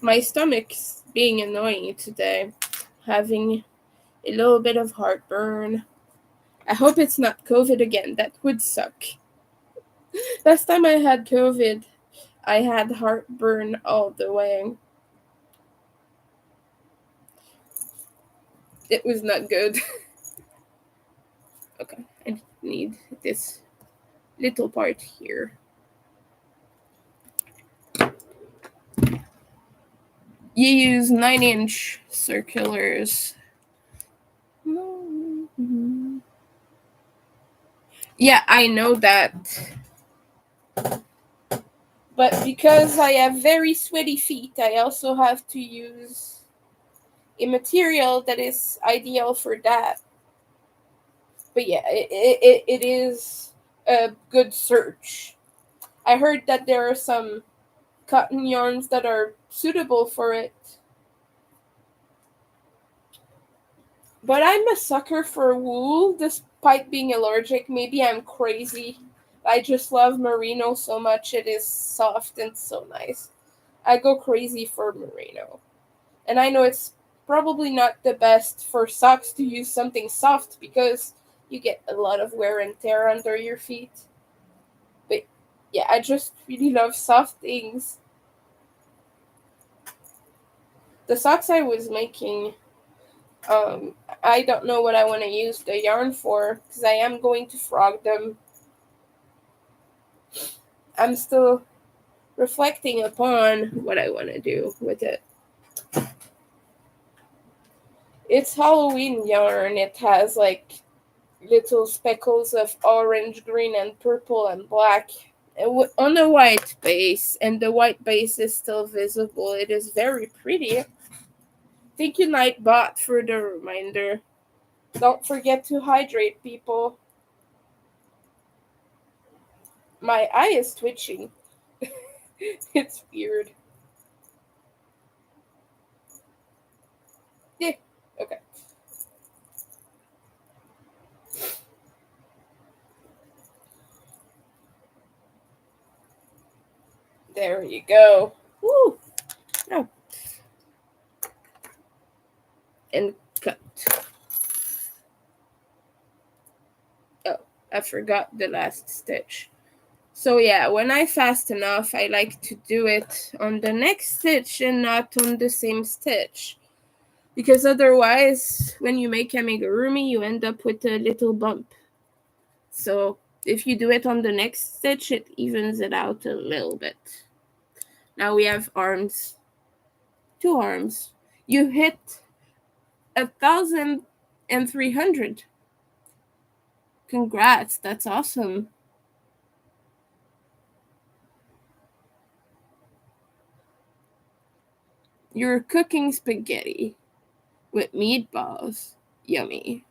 My stomach's being annoying today, having a little bit of heartburn. I hope it's not COVID again. That would suck. Last time I had COVID, I had heartburn all the way. It was not good. Okay, I need this little part here. You use 9-inch circulars. Yeah, I know that. But because I have very sweaty feet, I also have to use a material that is ideal for that. But yeah, it is a good search. I heard that there are some cotton yarns that are suitable for it. But I'm a sucker for wool, despite being allergic. Maybe I'm crazy. I just love merino so much. It is soft and so nice. I go crazy for merino. And I know it's probably not the best for socks to use something soft because you get a lot of wear and tear under your feet. But yeah, I just really love soft things. The socks I was making, I don't know what I want to use the yarn for because I am going to frog them. I'm still reflecting upon what I want to do with it. It's Halloween yarn. It has like little speckles of orange, green, and purple and black on a white base, and the white base is still visible. It is very pretty. Thank you, Nightbot, for the reminder. Don't forget to hydrate, people. My eye is twitching. It's weird. Yeah. Okay. There you go. Woo. Oh. And cut. I forgot the last stitch. So yeah, when I fasten off, I like to do it on the next stitch and not on the same stitch. Because otherwise, when you make amigurumi, you end up with a little bump. So if you do it on the next stitch, it evens it out a little bit. Now we have arms. 2 arms. You hit 1,300. Congrats, that's awesome. You're cooking spaghetti with meatballs. Yummy.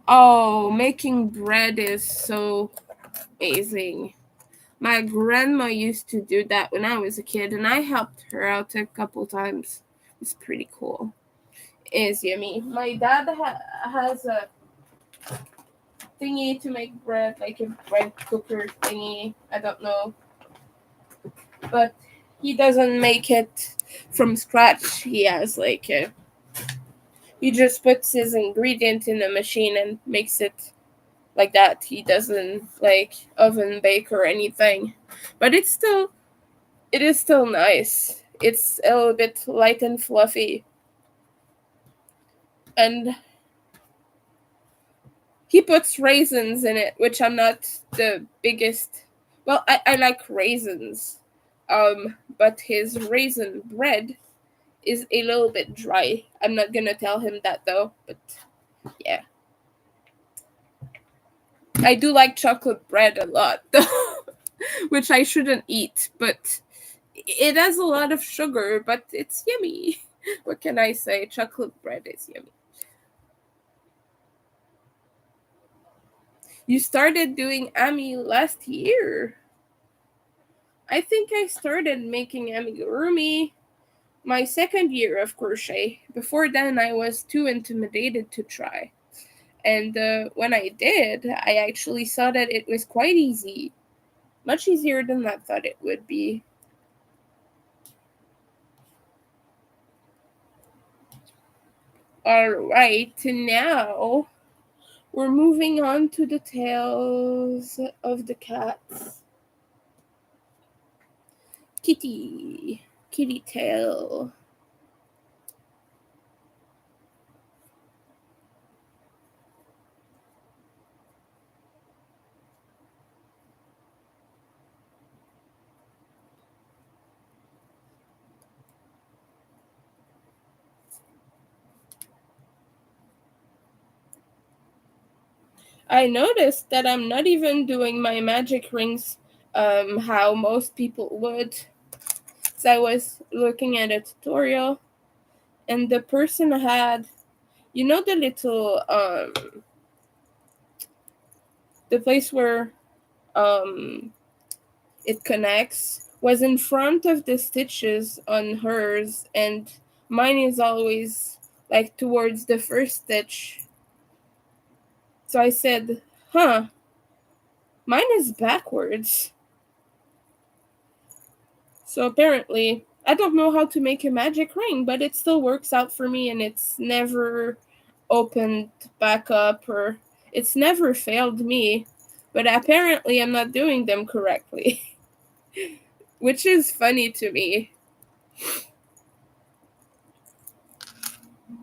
Oh, making bread is so amazing. My grandma used to do that when I was a kid, and I helped her out a couple times. It's pretty cool. It is yummy. My dad has a thingy to make bread, like a bread cooker thingy. I don't know, but he doesn't make it from scratch. He has like he just puts his ingredient in a machine and makes it like that. He doesn't like oven bake or anything, but it is still nice. It's a little bit light and fluffy, and he puts raisins in it, which I'm not the biggest. Well, I like raisins, but his raisin bread is a little bit dry. I'm not gonna tell him that though, but yeah. I do like chocolate bread a lot, though, which I shouldn't eat, but it has a lot of sugar, but it's yummy. What can I say? Chocolate bread is yummy. You started doing ami last year. I think I started making amigurumi my second year of crochet. Before then, I was too intimidated to try. And when I did, I actually saw that it was quite easy. Much easier than I thought it would be. Alright, now we're moving on to the tails of the cats. Kitty. Kitty tail. I noticed that I'm not even doing my magic rings how most people would. So I was looking at a tutorial and the person had, you know, the little the place where um it connects was in front of the stitches on hers, and mine is always like towards the first stitch. So I said, huh, mine is backwards. So apparently, I don't know how to make a magic ring, but it still works out for me, and it's never opened back up, or it's never failed me. But apparently, I'm not doing them correctly, which is funny to me.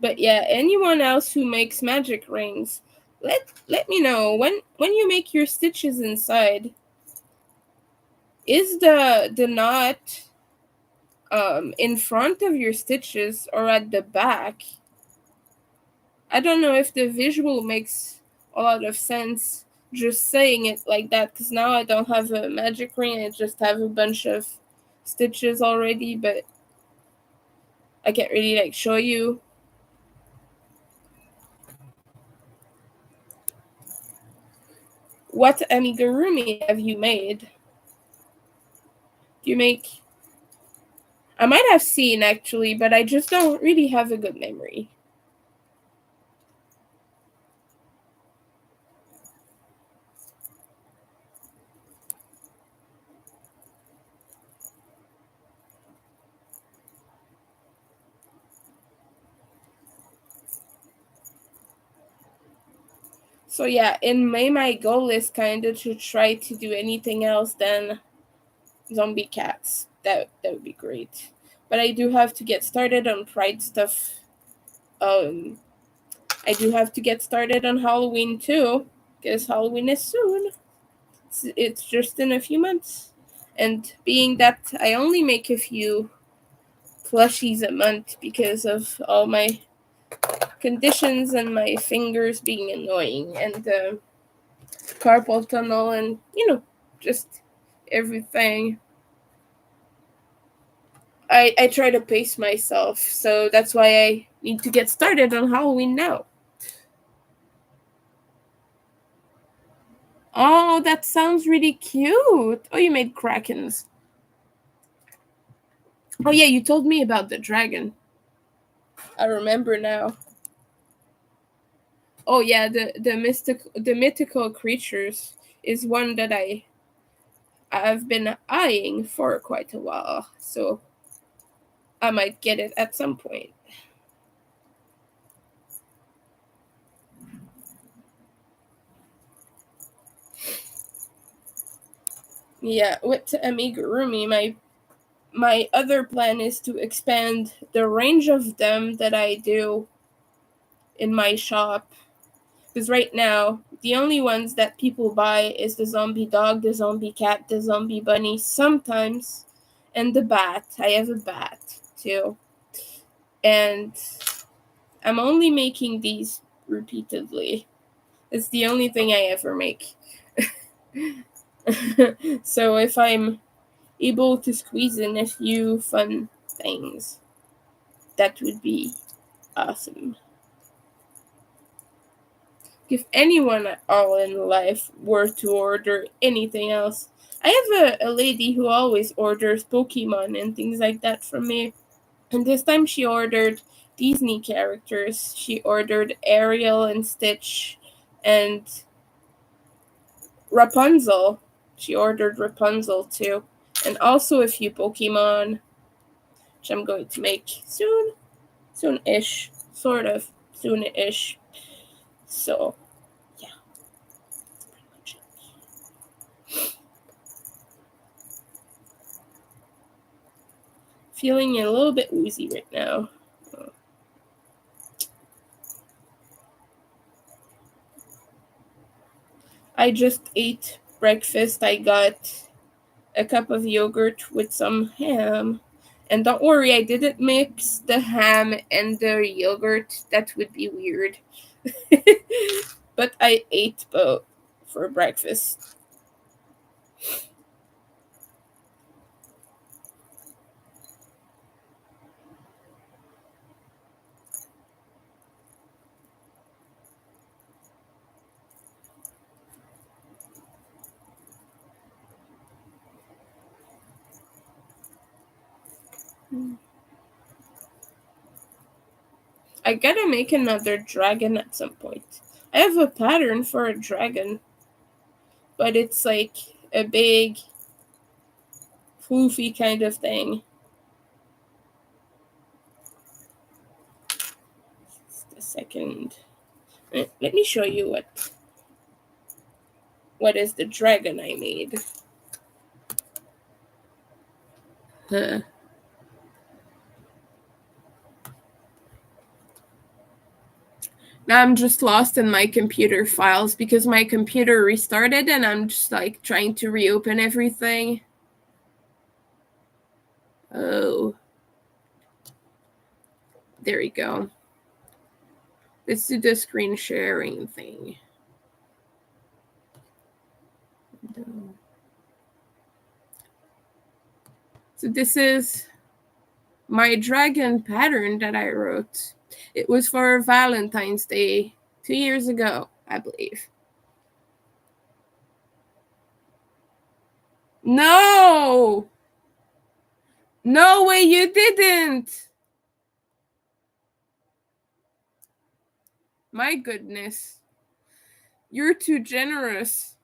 But yeah, anyone else who makes magic rings, let me know when you make your stitches inside. Is the knot in front of your stitches or at the back? I don't know if the visual makes a lot of sense just saying it like that, because now I don't have a magic ring, I just have a bunch of stitches already, but I can't really like show you. What amigurumi have you made? Do you make? I might have seen actually, but I just don't really have a good memory. So yeah, in May my goal is kind of to try to do anything else than zombie cats. That would be great. But I do have to get started on Pride stuff. I do have to get started on Halloween too, because Halloween is soon. It's just in a few months. And being that I only make a few plushies a month because of all my conditions and my fingers being annoying and carpal tunnel and, just everything. I try to pace myself, so that's why I need to get started on Halloween now. Oh, that sounds really cute. Oh, you made krakens. Oh yeah, you told me about the dragon. I remember now. Oh yeah, the mythical creatures is one that I've been eyeing for quite a while, so I might get it at some point. Yeah, with amigurumi, my other plan is to expand the range of them that I do in my shop. Because right now, the only ones that people buy is the zombie dog, the zombie cat, the zombie bunny, sometimes, and the bat. I have a bat too. And I'm only making these repeatedly. It's the only thing I ever make. So if I'm able to squeeze in a few fun things, that would be awesome. If anyone at all in life were to order anything else, I have a lady who always orders Pokemon and things like that from me. And this time she ordered Disney characters. She ordered Ariel and Stitch and Rapunzel. She ordered Rapunzel too. And also a few Pokemon, which I'm going to make soon. Soon-ish. Sort of. Soon-ish. So, yeah. That's pretty much it. Feeling a little bit woozy right now. I just ate breakfast. I got a cup of yogurt with some ham. And don't worry, I didn't mix the ham and the yogurt. That would be weird. But I ate both for breakfast. I gotta make another dragon at some point. I have a pattern for a dragon, but it's like a big, floofy kind of thing. Just a second. Let me show you what is the dragon I made. Huh. Now I'm just lost in my computer files because my computer restarted and I'm just like trying to reopen everything. Oh. There we go. Let's do the screen sharing thing. So this is my dragon pattern that I wrote. It was for Valentine's Day 2 years ago, I believe. No! No way you didn't! My goodness. You're too generous.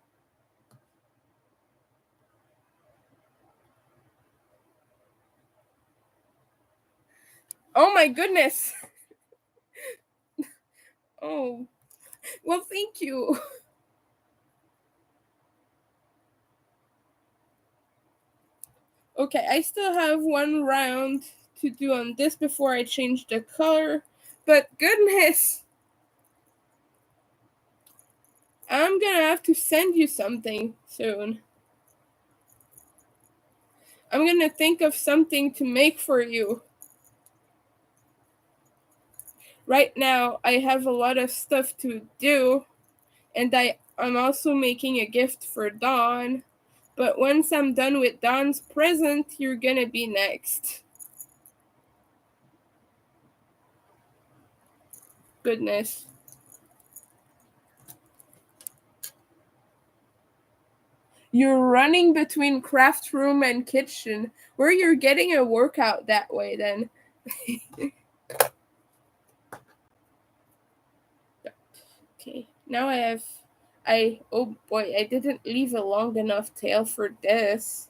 Oh my goodness. Oh. Well, thank you. Okay, I still have one round to do on this before I change the color. But goodness, I'm gonna have to send you something soon. I'm gonna think of something to make for you. Right now, I have a lot of stuff to do, and I'm also making a gift for Dawn. But once I'm done with Dawn's present, you're gonna be next. Goodness. You're running between craft room and kitchen. Where you're getting a workout that way then. Okay. Now oh boy, I didn't leave a long enough tail for this.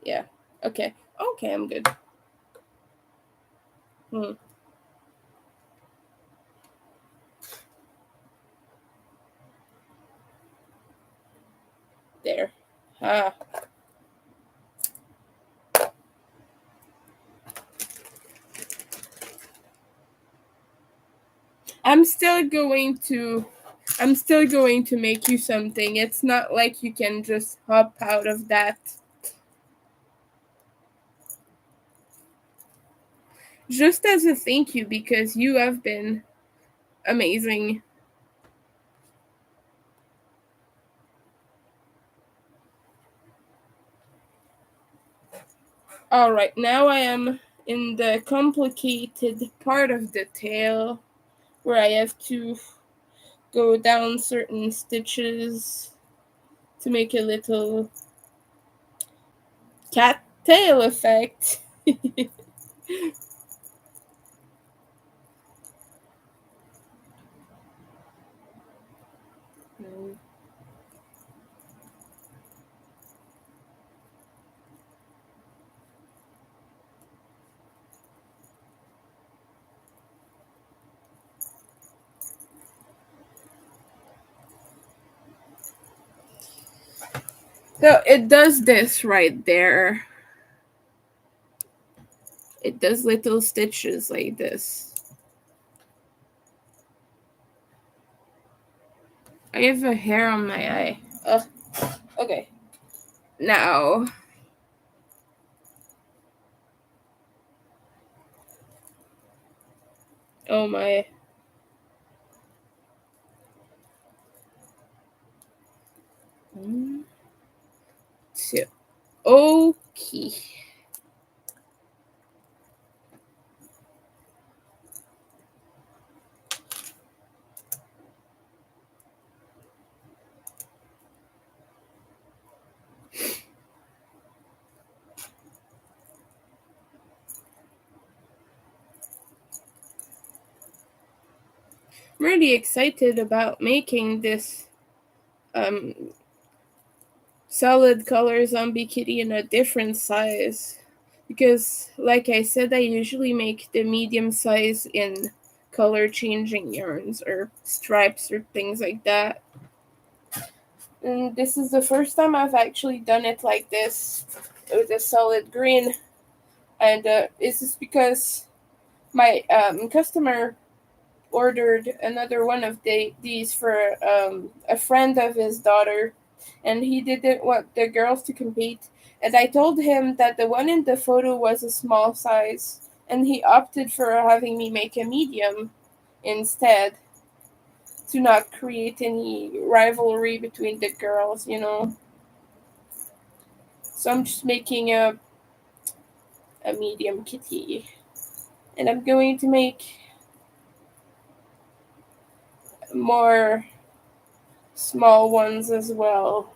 Yeah. Okay. Okay, I'm good. Hmm. There. Ah. I'm still going to I'm still going to make you something. It's not like you can just hop out of that. Just as a thank you because you have been amazing. All right, now I am in the complicated part of the tail where I have to go down certain stitches to make a little cat tail effect. So it does this right there. It does little stitches like this. I have a hair on my eye. Ugh. Okay. Now. Oh my. One, two. Okay. I'm really excited about making this um solid color zombie kitty in a different size because like I said, I usually make the medium size in color changing yarns or stripes or things like that, and this is the first time I've actually done it like this with a solid green. And this is because my customer ordered another one of these for a friend of his daughter, and he didn't want the girls to compete. And I told him that the one in the photo was a small size, and he opted for having me make a medium instead to not create any rivalry between the girls. So I'm just making a medium kitty, and I'm going to make more small ones as well.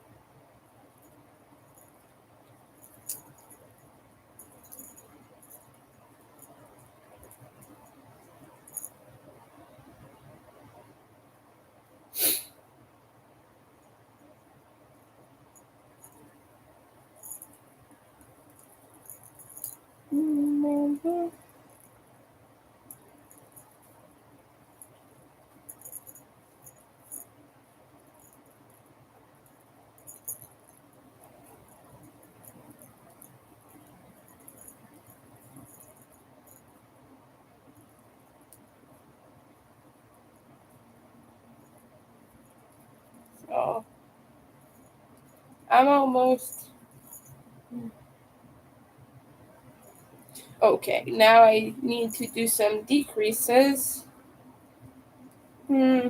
Oh, I'm almost. Okay, now I need to do some decreases. Hmm.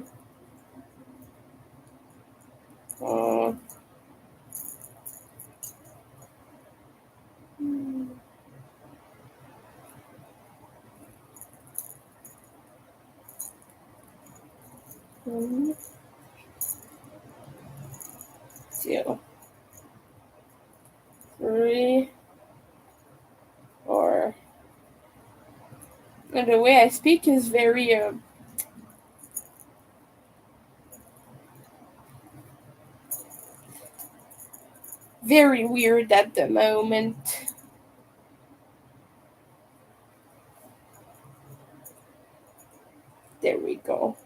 Oh. Hmm. 1, 2, 3, 4. And the way I speak is very weird at the moment. There we go.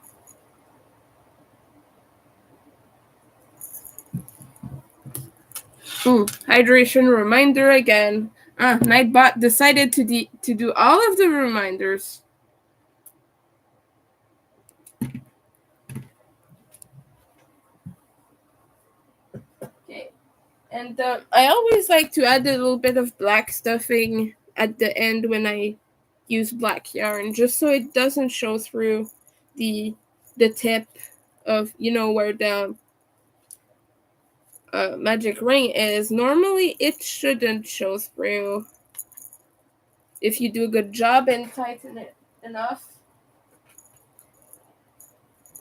Ooh, hydration reminder again. Nightbot decided to do all of the reminders. Okay, and I always like to add a little bit of black stuffing at the end when I use black yarn, just so it doesn't show through the tip of where the magic ring is. Normally, it shouldn't show through if you do a good job and tighten it enough.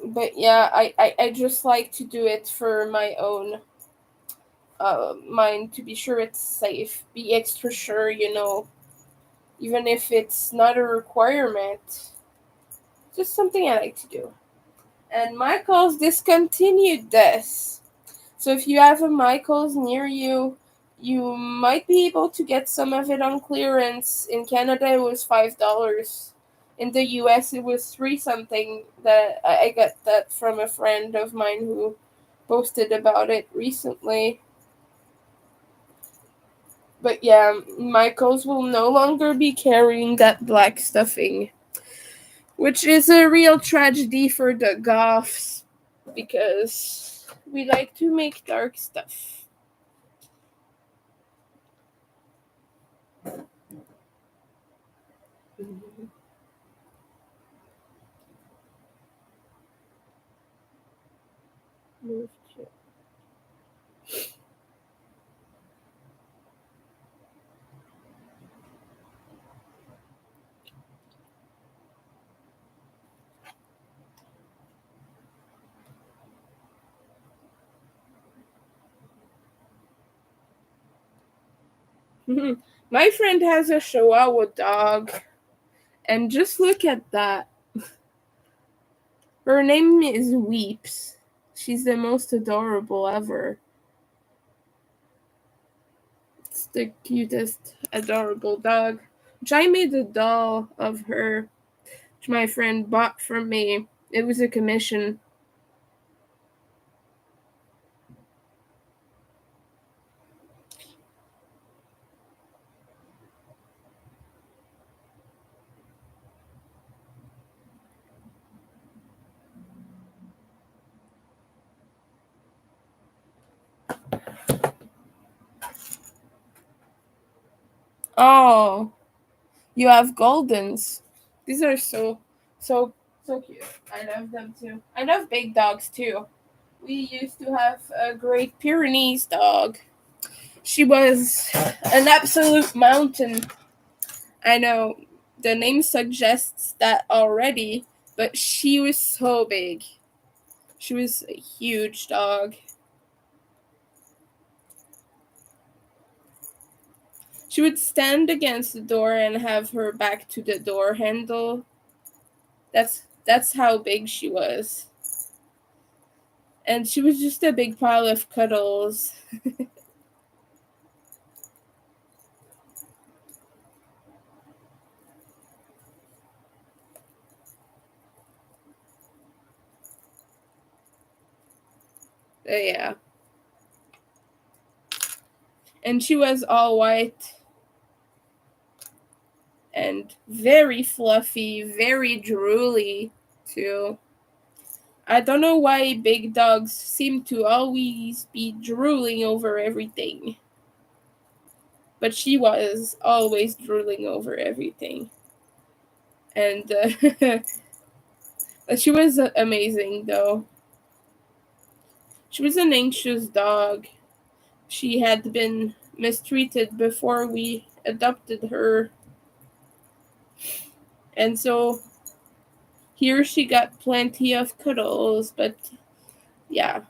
But yeah, I just like to do it for my own mind, to be sure it's safe. Be extra sure, even if it's not a requirement. Just something I like to do. And Michael's discontinued this. So if you have a Michael's near you, you might be able to get some of it on clearance. In Canada, it was $5. In the US, it was 3 something. That I got that from a friend of mine who posted about it recently. But yeah, Michael's will no longer be carrying that black stuffing, which is a real tragedy for the goths because we like to make dark stuff. My friend has a Chihuahua dog, and just look at that. Her name is Weeps. She's the most adorable ever. It's the cutest, adorable dog. Which I made a doll of her, which my friend bought from me. It was a commission. Oh, you have Goldens. These are so cute. I love them too. I love big dogs too. We used to have a Great Pyrenees dog. She was an absolute mountain. I know the name suggests that already, but she was so big. She was a huge dog. She would stand against the door and have her back to the door handle. That's how big she was. And she was just a big pile of cuddles. Yeah. And she was all white and very fluffy, very drooly too. I don't know why big dogs seem to always be drooling over everything, but she was always drooling over everything. And she was amazing, though. She was an anxious dog. She had been mistreated before we adopted her, and so here she got plenty of cuddles, but yeah.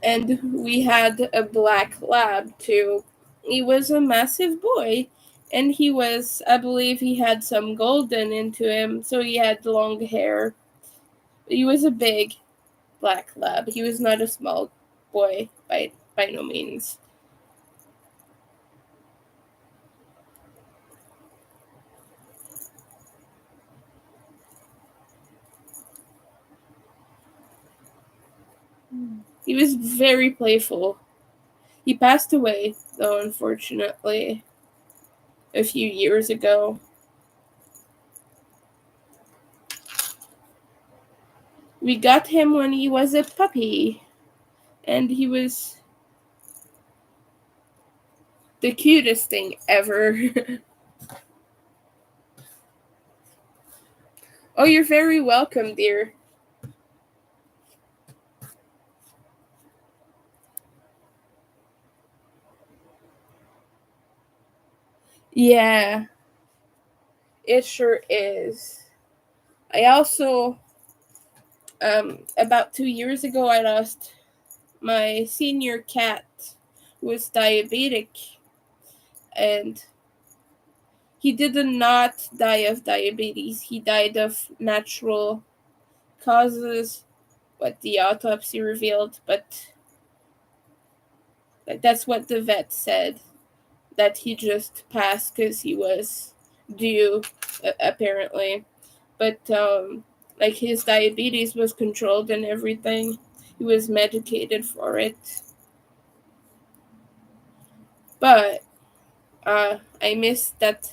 And we had a black lab too. He was a massive boy, and he was, I believe, he had some golden into him, so he had long hair. He was a big black lab. He was not a small boy by no means. He was very playful. He passed away, though, unfortunately, a few years ago. We got him when he was a puppy, and he was the cutest thing ever. Oh, you're very welcome, dear. Yeah, it sure is. I also, about 2 years ago, I lost my senior cat who was diabetic, and he did not die of diabetes. He died of natural causes, what the autopsy revealed, but that's what the vet said, that he just passed because he was due, apparently. But like his diabetes was controlled and everything. He was medicated for it. But I miss that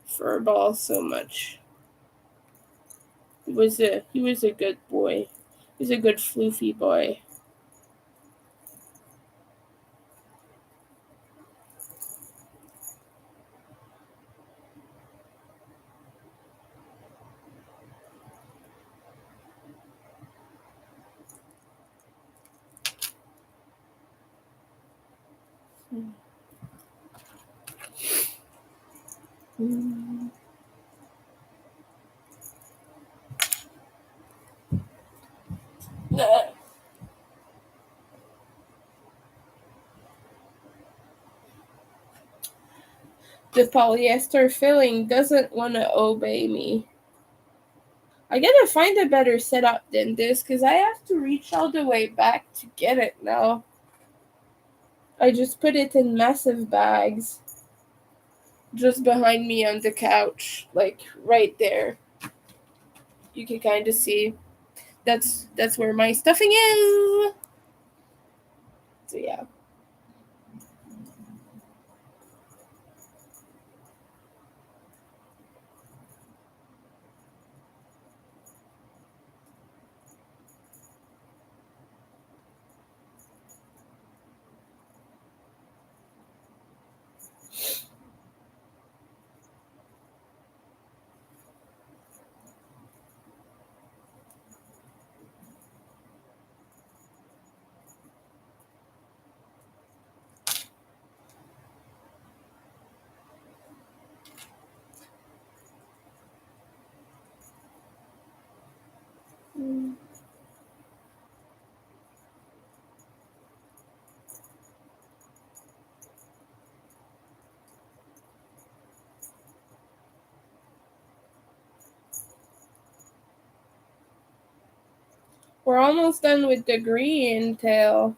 fur ball so much. He was a good boy. He was a good floofy boy. The polyester filling doesn't want to obey me. I gotta find a better setup than this because I have to reach all the way back to get it now. I just put it in massive bags just behind me on the couch, like right there. You can kind of see that's where my stuffing is. So yeah. We're almost done with the green tail.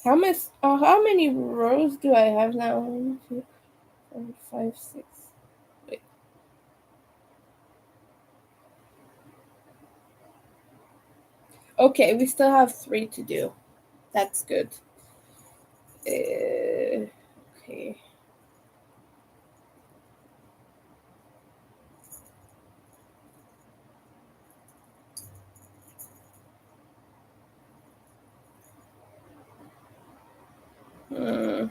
How many rows do I have now? 1, 2, 4, 5, 6. Wait. Okay, we still have 3 to do. That's good. Okay. Hmm.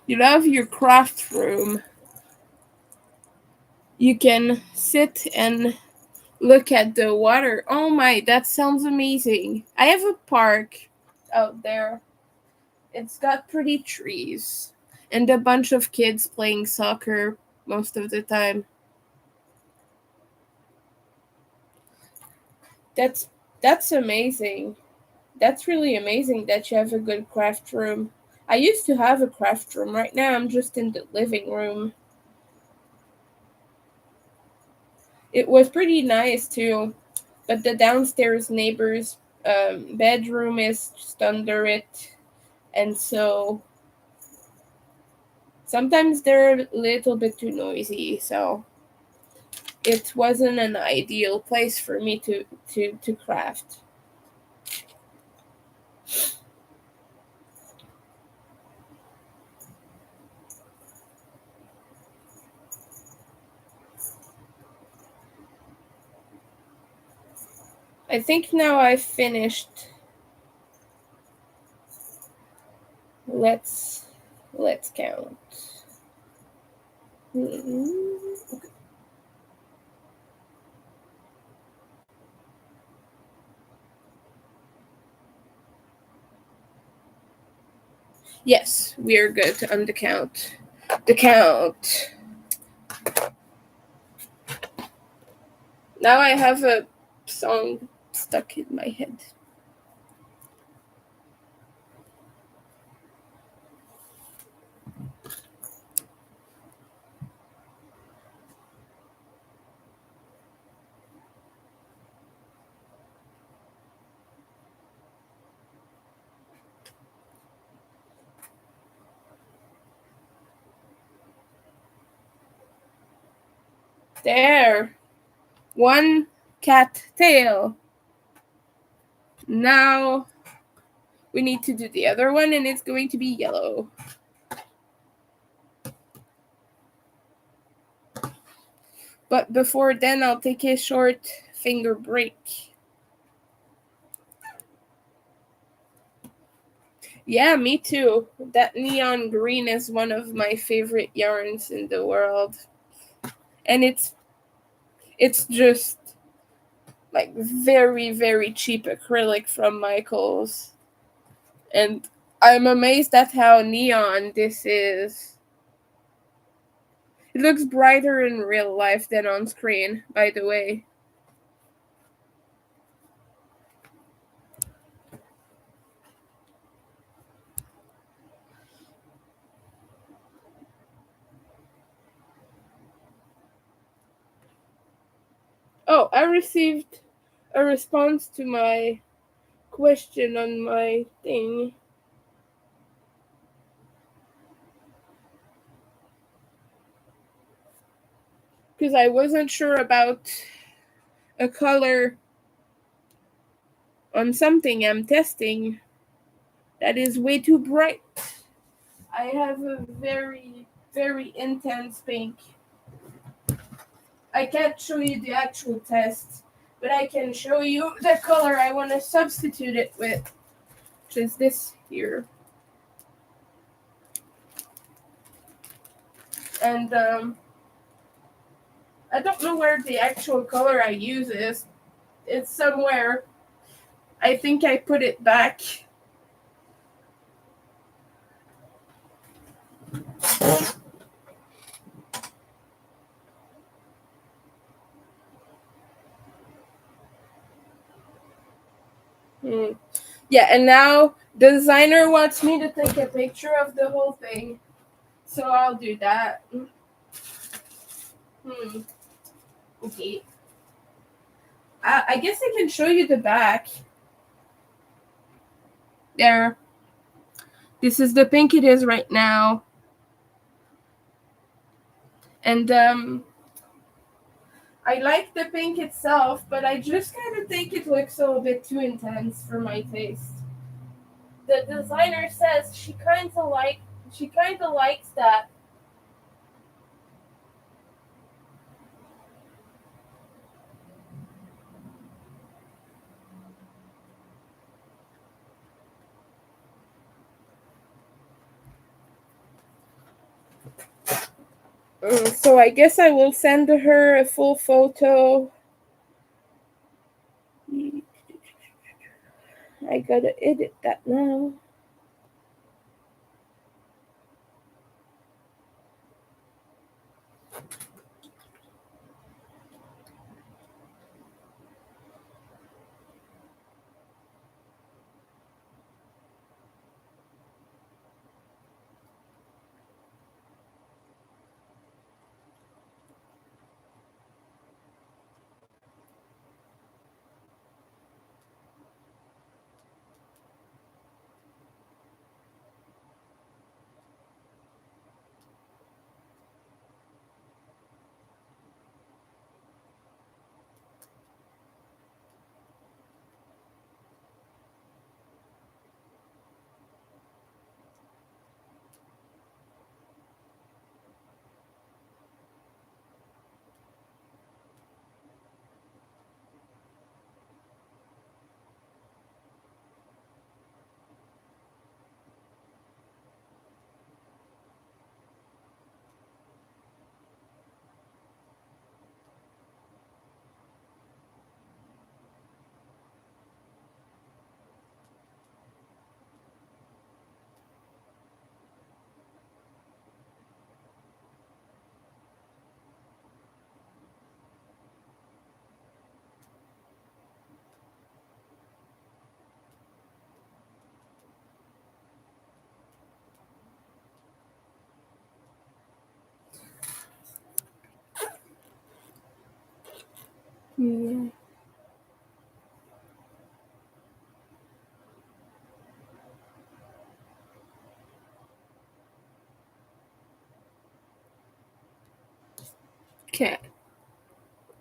You love your craft room. You can sit and look at the water. Oh my, that sounds amazing. I have a park out there. It's got pretty trees and a bunch of kids playing soccer most of the time. That's that's amazing. That's really amazing that you have a good craft room. I used to have a craft room. Right now I'm just in the living room. It was pretty nice too, but the downstairs neighbor's bedroom is just under it, and so sometimes they're a little bit too noisy. So it wasn't an ideal place for me to craft. I think now I've finished. Let's let's count. Mm-hmm. Yes, we are good on the count. The count. Now I have a song stuck in my head. There. One cat tail. Now we need to do the other one, and it's going to be yellow. But before then, I'll take a short finger break. Yeah, me too. That neon green is one of my favorite yarns in the world. And it's just like very, very cheap acrylic from Michaels. And I'm amazed at how neon this is. It looks brighter in real life than on screen, by the way. Oh, I received a response to my question on my thing. Because I wasn't sure about a color on something I'm testing that is way too bright. I have a very, very intense pink. I can't show you the actual test, but I can show you the color I want to substitute it with, which is this here. And I don't know where the actual color I use is. It's somewhere. I think I put it back. Hmm. Yeah, and now the designer wants me to take a picture of the whole thing. So I'll do that. Hmm. Okay. I guess I can show you the back. There. This is the pink it is right now. And I like the pink itself, but I just kind of think it looks a little bit too intense for my taste. The designer says she kind of likes that. So I guess I will send her a full photo. I gotta edit that now. Yeah. Okay.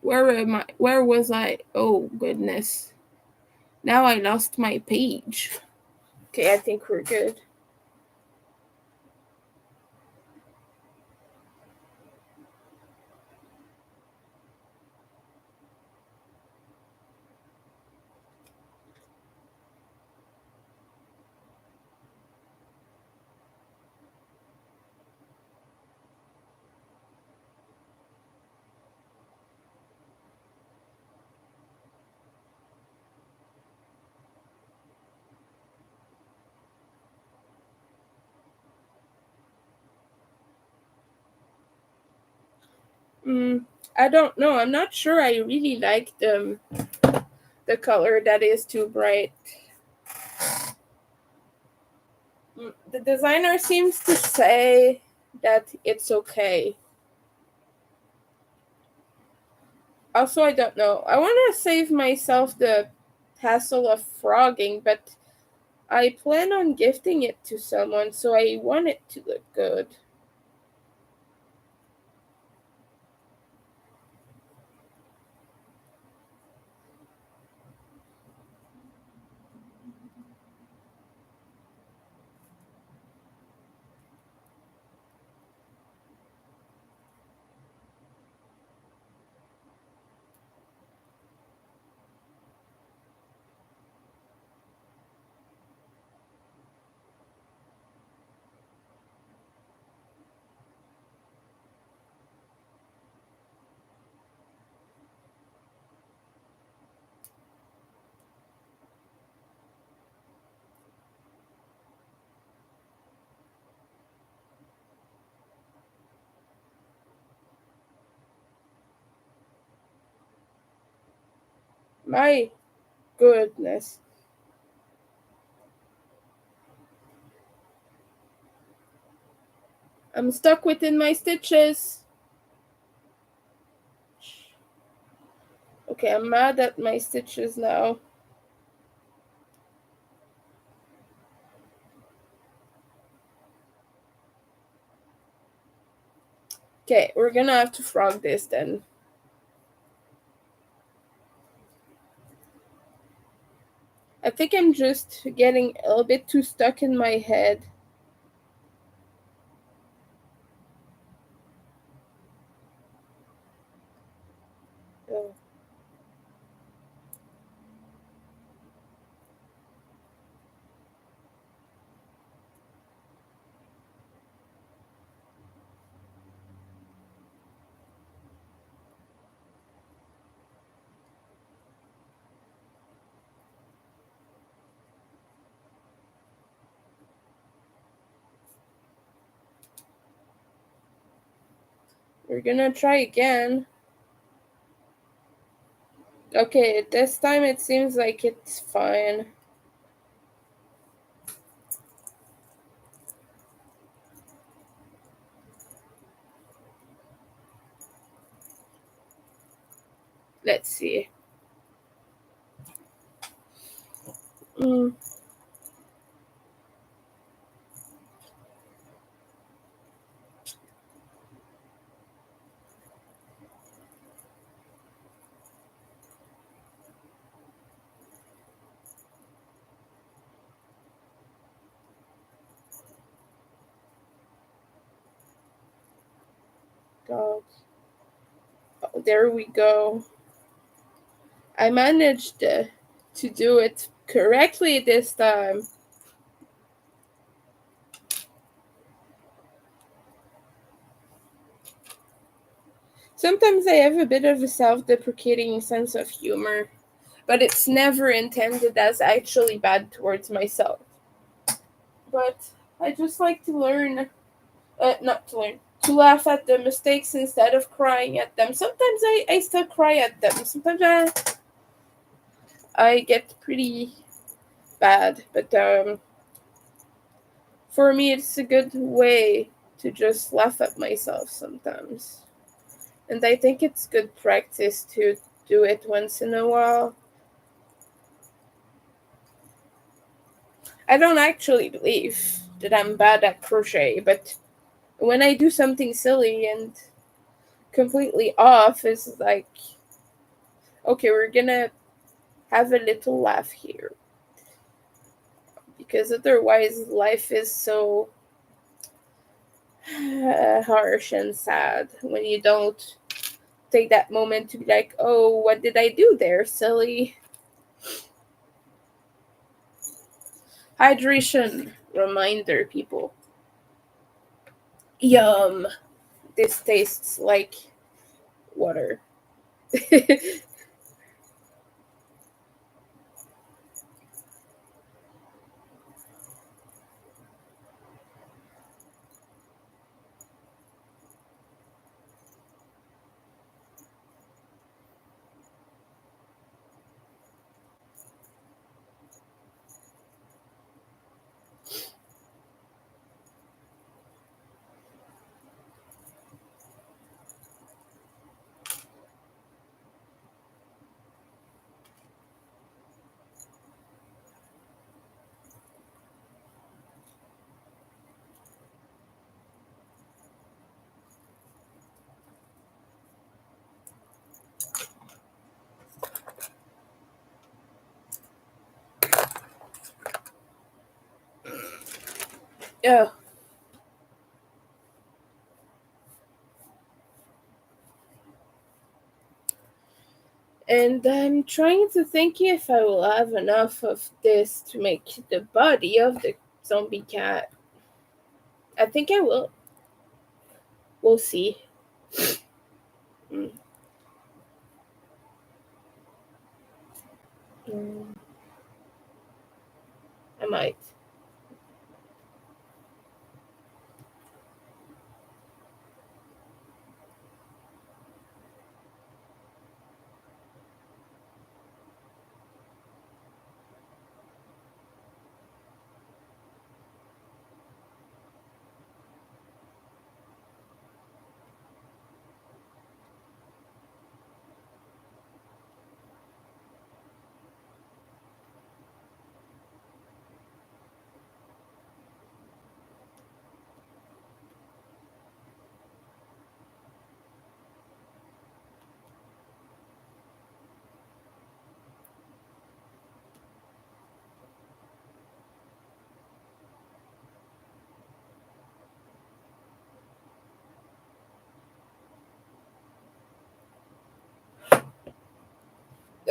Where am I? Where was I? Oh goodness. Now I lost my page. Okay, I think we're good. I don't know. I'm not sure. I really like the color that is too bright. The designer seems to say that it's okay. Also, I don't know. I want to save myself the hassle of frogging, but I plan on gifting it to someone, so I want it to look good. My goodness. I'm stuck within my stitches. Okay, I'm mad at my stitches now. Okay, we're gonna have to frog this then. I think I'm just getting a little bit too stuck in my head. Oh, we're gonna try again. Okay, this time it seems like it's fine. Let's see. Mm, God. Oh, there we go. I managed to do it correctly this time. Sometimes I have a bit of a self deprecating sense of humor, but it's never intended as actually bad towards myself. But I just like to learn, not to learn, to laugh at the mistakes instead of crying at them. Sometimes I still cry at them. Sometimes I get pretty bad, but for me, it's a good way to just laugh at myself sometimes. And I think it's good practice to do it once in a while. I don't actually believe that I'm bad at crochet, but when I do something silly and completely off, it's like, okay, we're gonna have a little laugh here. Because otherwise, life is so harsh and sad when you don't take that moment to be like, oh, what did I do there, silly? Hydration reminder, people. Yum. This tastes like water. Yeah. And I'm trying to think if I will have enough of this to make the body of the zombie cat. I think I will. We'll see. Mm, mm, I might.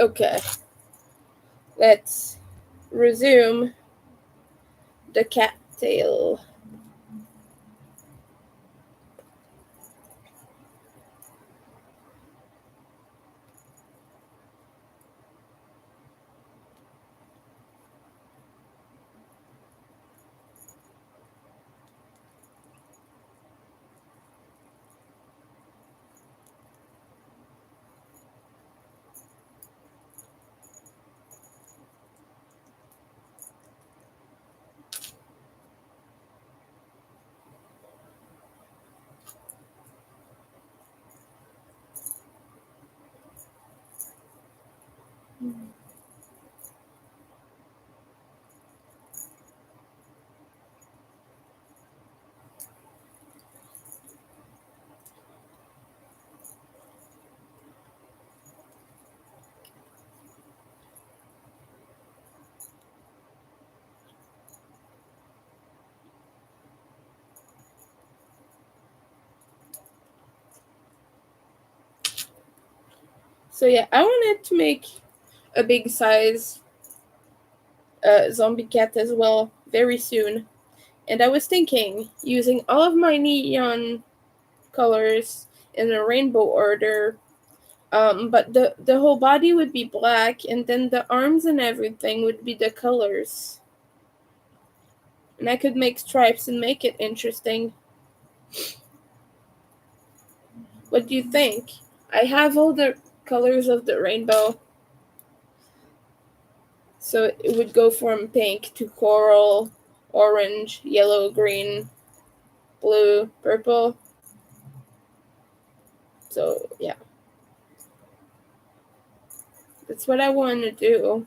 Okay, let's resume the cattail. So yeah, I wanted to make a big size zombie cat as well very soon. And I was thinking, using all of my neon colors in a rainbow order, but the whole body would be black, and then the arms and everything would be the colors. And I could make stripes and make it interesting. What do you think? I have all the colors of the rainbow. So it would go from pink to coral, orange, yellow, green, blue, purple. So yeah, that's what I want to do.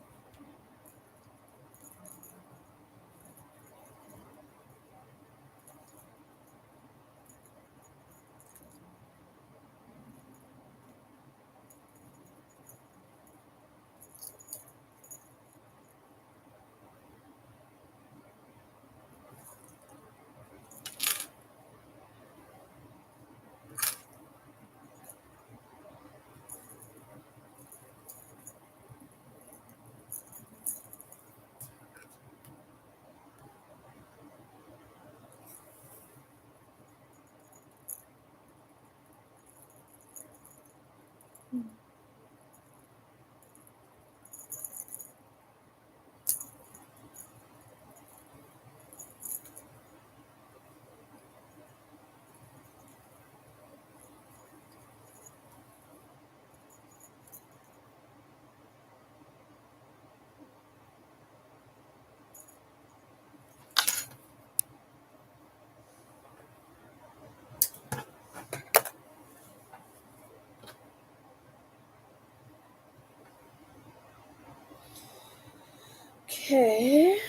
Okay.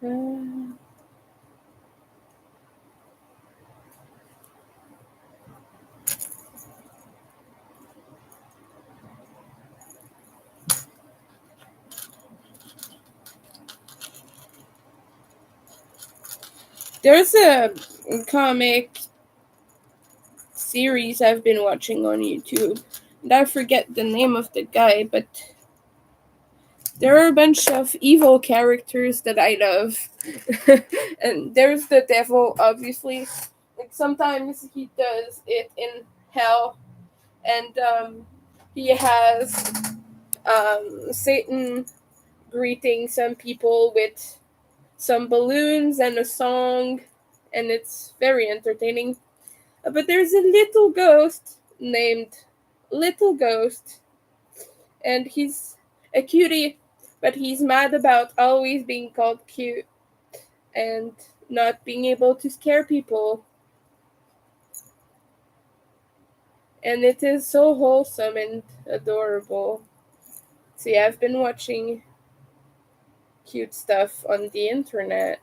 Uh, there's a comic series I've been watching on YouTube, and I forget the name of the guy, but there are a bunch of evil characters that I love. And there's the devil, obviously. Like sometimes he does it in hell, and he has Satan greeting some people with some balloons and a song, and it's very entertaining. But there's a little ghost named Little Ghost, and he's a cutie, but he's mad about always being called cute and not being able to scare people. And it is so wholesome and adorable. So yeah, I've been watching cute stuff on the internet.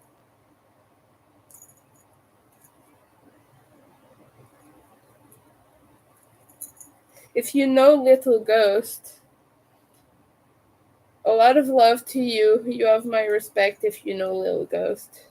If you know Little Ghost, a lot of love to you. You have my respect if you know Little Ghost.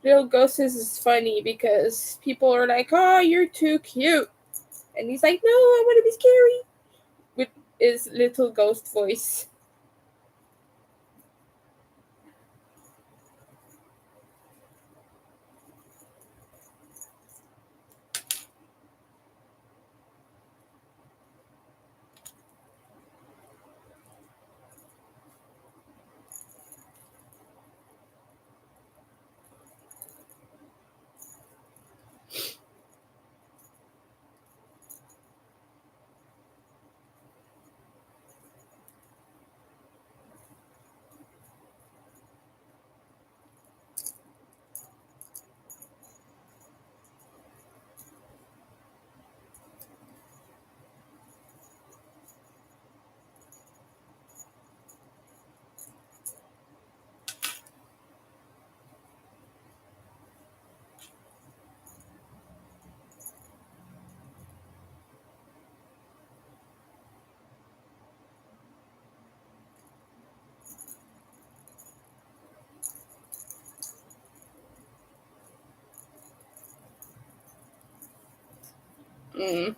Little Ghosts is funny because people are like, "Oh, you're too cute," and he's like, "No, I want to be scary," with his little ghost voice. Mm.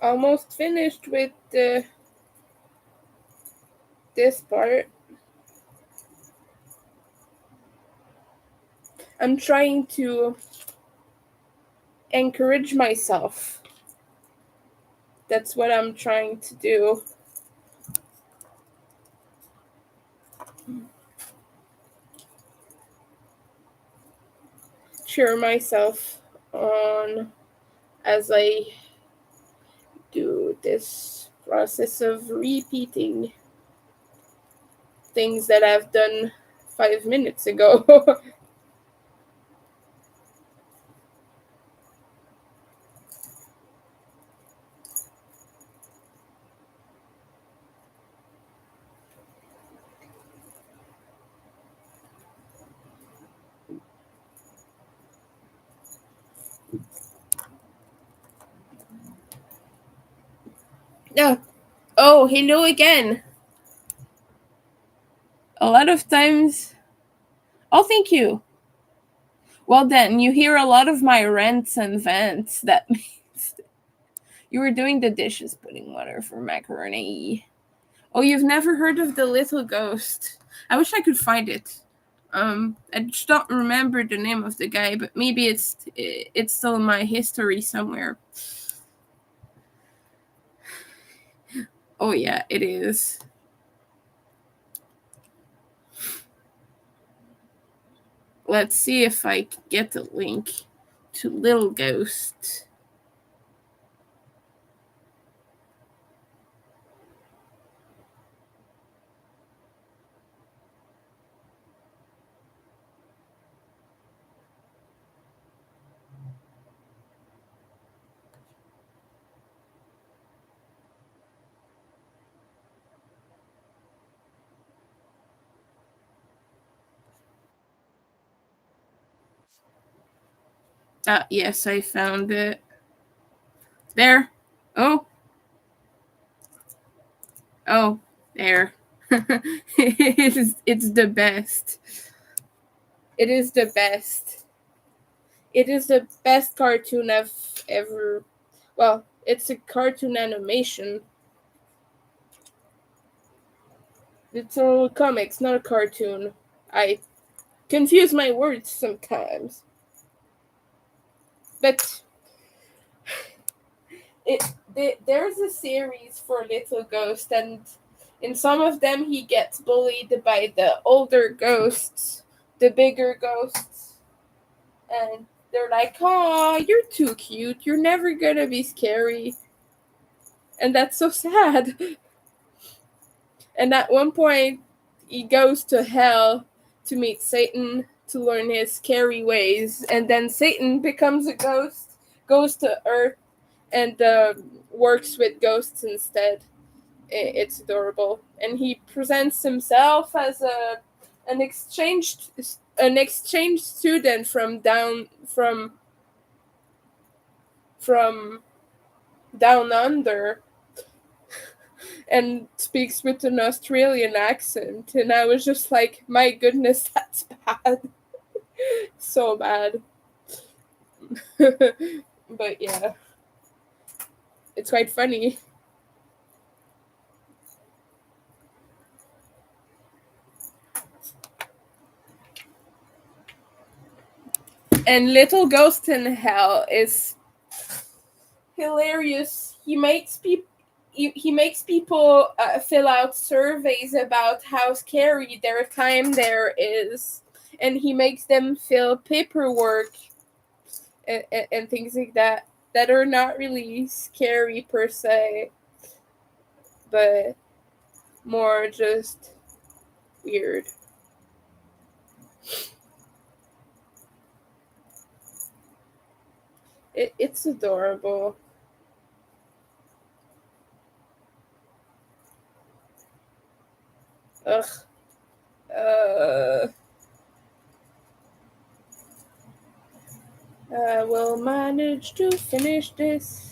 Almost finished with this part. I'm trying to encourage myself. That's what I'm trying to do. Cheer myself on as I do this process of repeating things that I've done 5 minutes ago. Yeah. Oh, hello again. A lot of times. Oh, thank you. Well, then, you hear a lot of my rants and vents. That means you were doing the dishes, putting water for macaroni. Oh, you've never heard of the little ghost? I wish I could find it. I just don't remember the name of the guy, but maybe it's still in my history somewhere. Oh yeah, it is. Let's see if I can get the link to Little Ghost. Yes, I found it. There. Oh, oh, there. It's the best. It is the best. It is the best cartoon I've ever. Well, it's a cartoon animation. It's a comics, not a cartoon. I confuse my words sometimes. But there's a series for Little Ghost, and in some of them he gets bullied by the older ghosts, the bigger ghosts, and they're like, "Oh, you're too cute. You're never gonna be scary," and that's so sad. And at one point, he goes to hell to meet Satan to learn his scary ways, and then Satan becomes a ghost, goes to Earth, and works with ghosts instead. It's adorable, and he presents himself as an exchange an exchange student from down under, and speaks with an Australian accent. And I was just like, my goodness, that's bad. So bad. But yeah, it's quite funny. And Little Ghost in Hell is hilarious. He makes people fill out surveys about how scary their time there is, and he makes them fill paperwork and things like that are not really scary per se, but more just weird. It's adorable. Ugh. Uh, I will manage to finish this.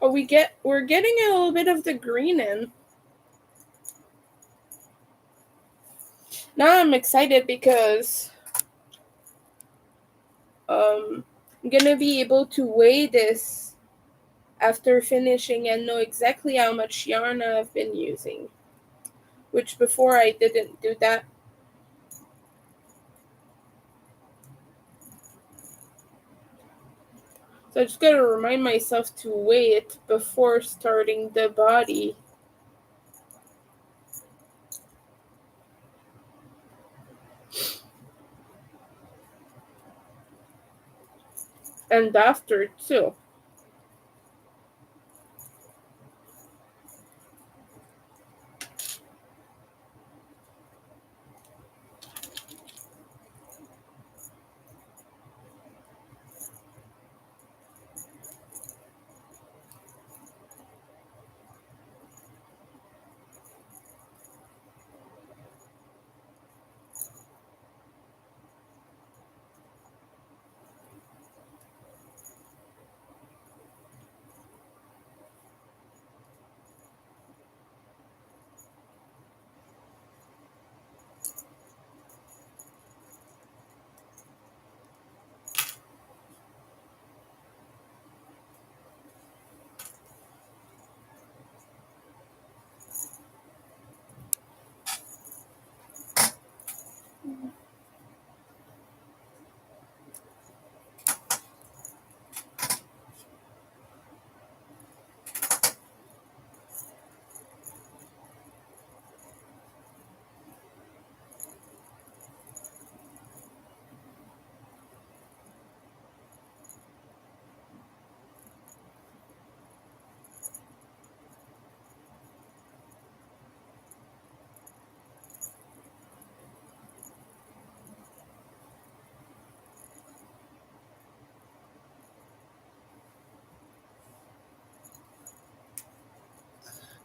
Oh, we're getting a little bit of the green in. Now I'm excited because I'm gonna be able to weigh this after finishing and know exactly how much yarn I've been using, which before I didn't do that. So I just gotta remind myself to weigh it before starting the body. And after too.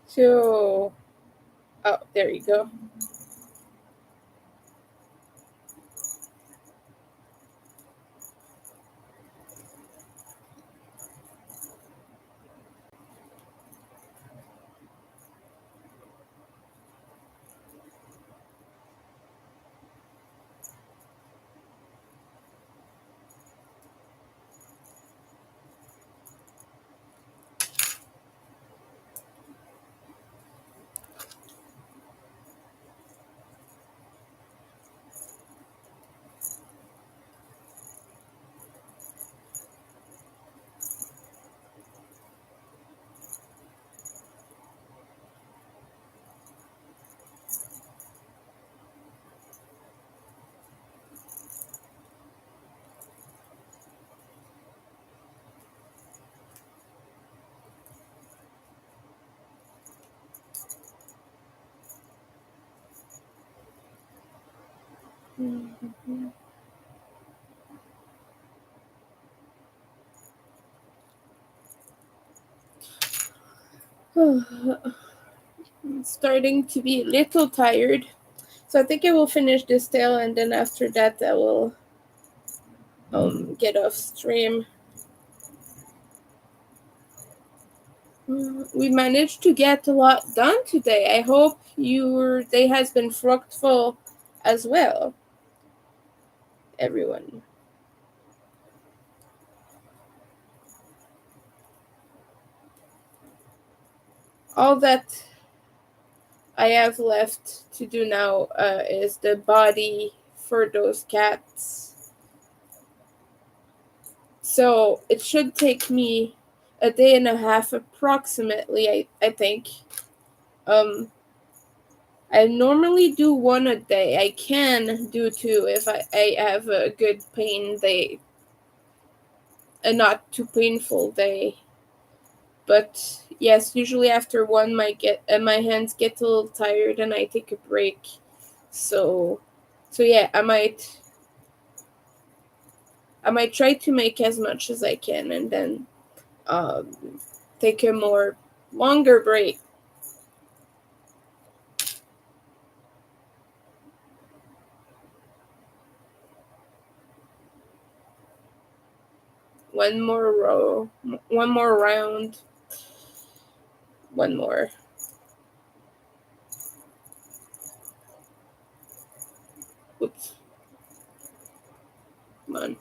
So, oh, there you go. I'm starting to be a little tired. So I think I will finish this tale, and then after that I will get off stream. We managed to get a lot done today. I hope your day has been fruitful as well, everyone. All that I have left to do now is the body for those cats. So it should take me a day and a half approximately, I think. Um, I normally do one a day. I can do two if I have a good pain day, a not too painful day. But yes, usually after one, my hands get a little tired and I take a break. So, yeah, I might try to make as much as I can and then take a more longer break. One more row, one more round, one more. Oops. Come on.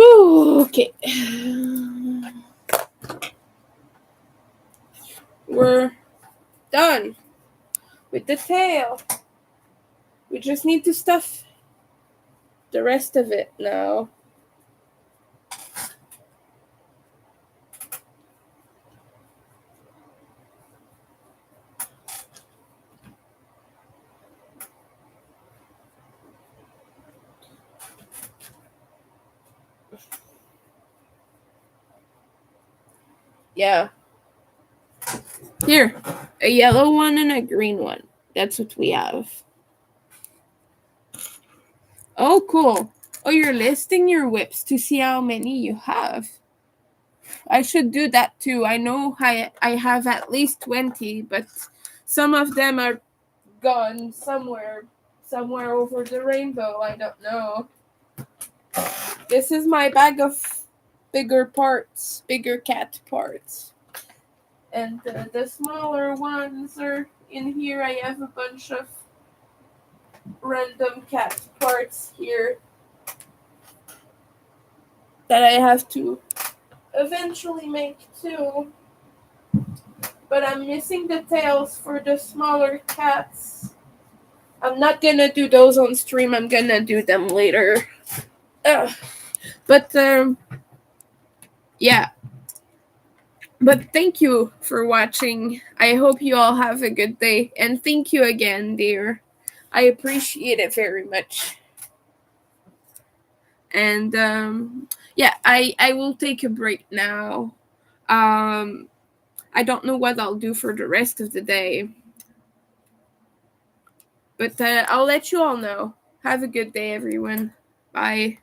Ooh, okay. We're done with the tail. We just need to stuff the rest of it now. Yeah. Here, a yellow one and a green one. That's what we have. Oh, cool. Oh, you're listing your whips to see how many you have. I should do that too. I know I have at least 20, but some of them are gone somewhere over the rainbow. I don't know. This is my bag of bigger parts, bigger cat parts. And the smaller ones are in here. I have a bunch of random cat parts here that I have to eventually make too. But I'm missing the tails for the smaller cats. I'm not gonna do those on stream. I'm gonna do them later. But yeah. But thank you for watching. I hope you all have a good day. And thank you again, dear. I appreciate it very much. And yeah, I will take a break now. I don't know what I'll do for the rest of the day. But I'll let you all know. Have a good day, everyone. Bye.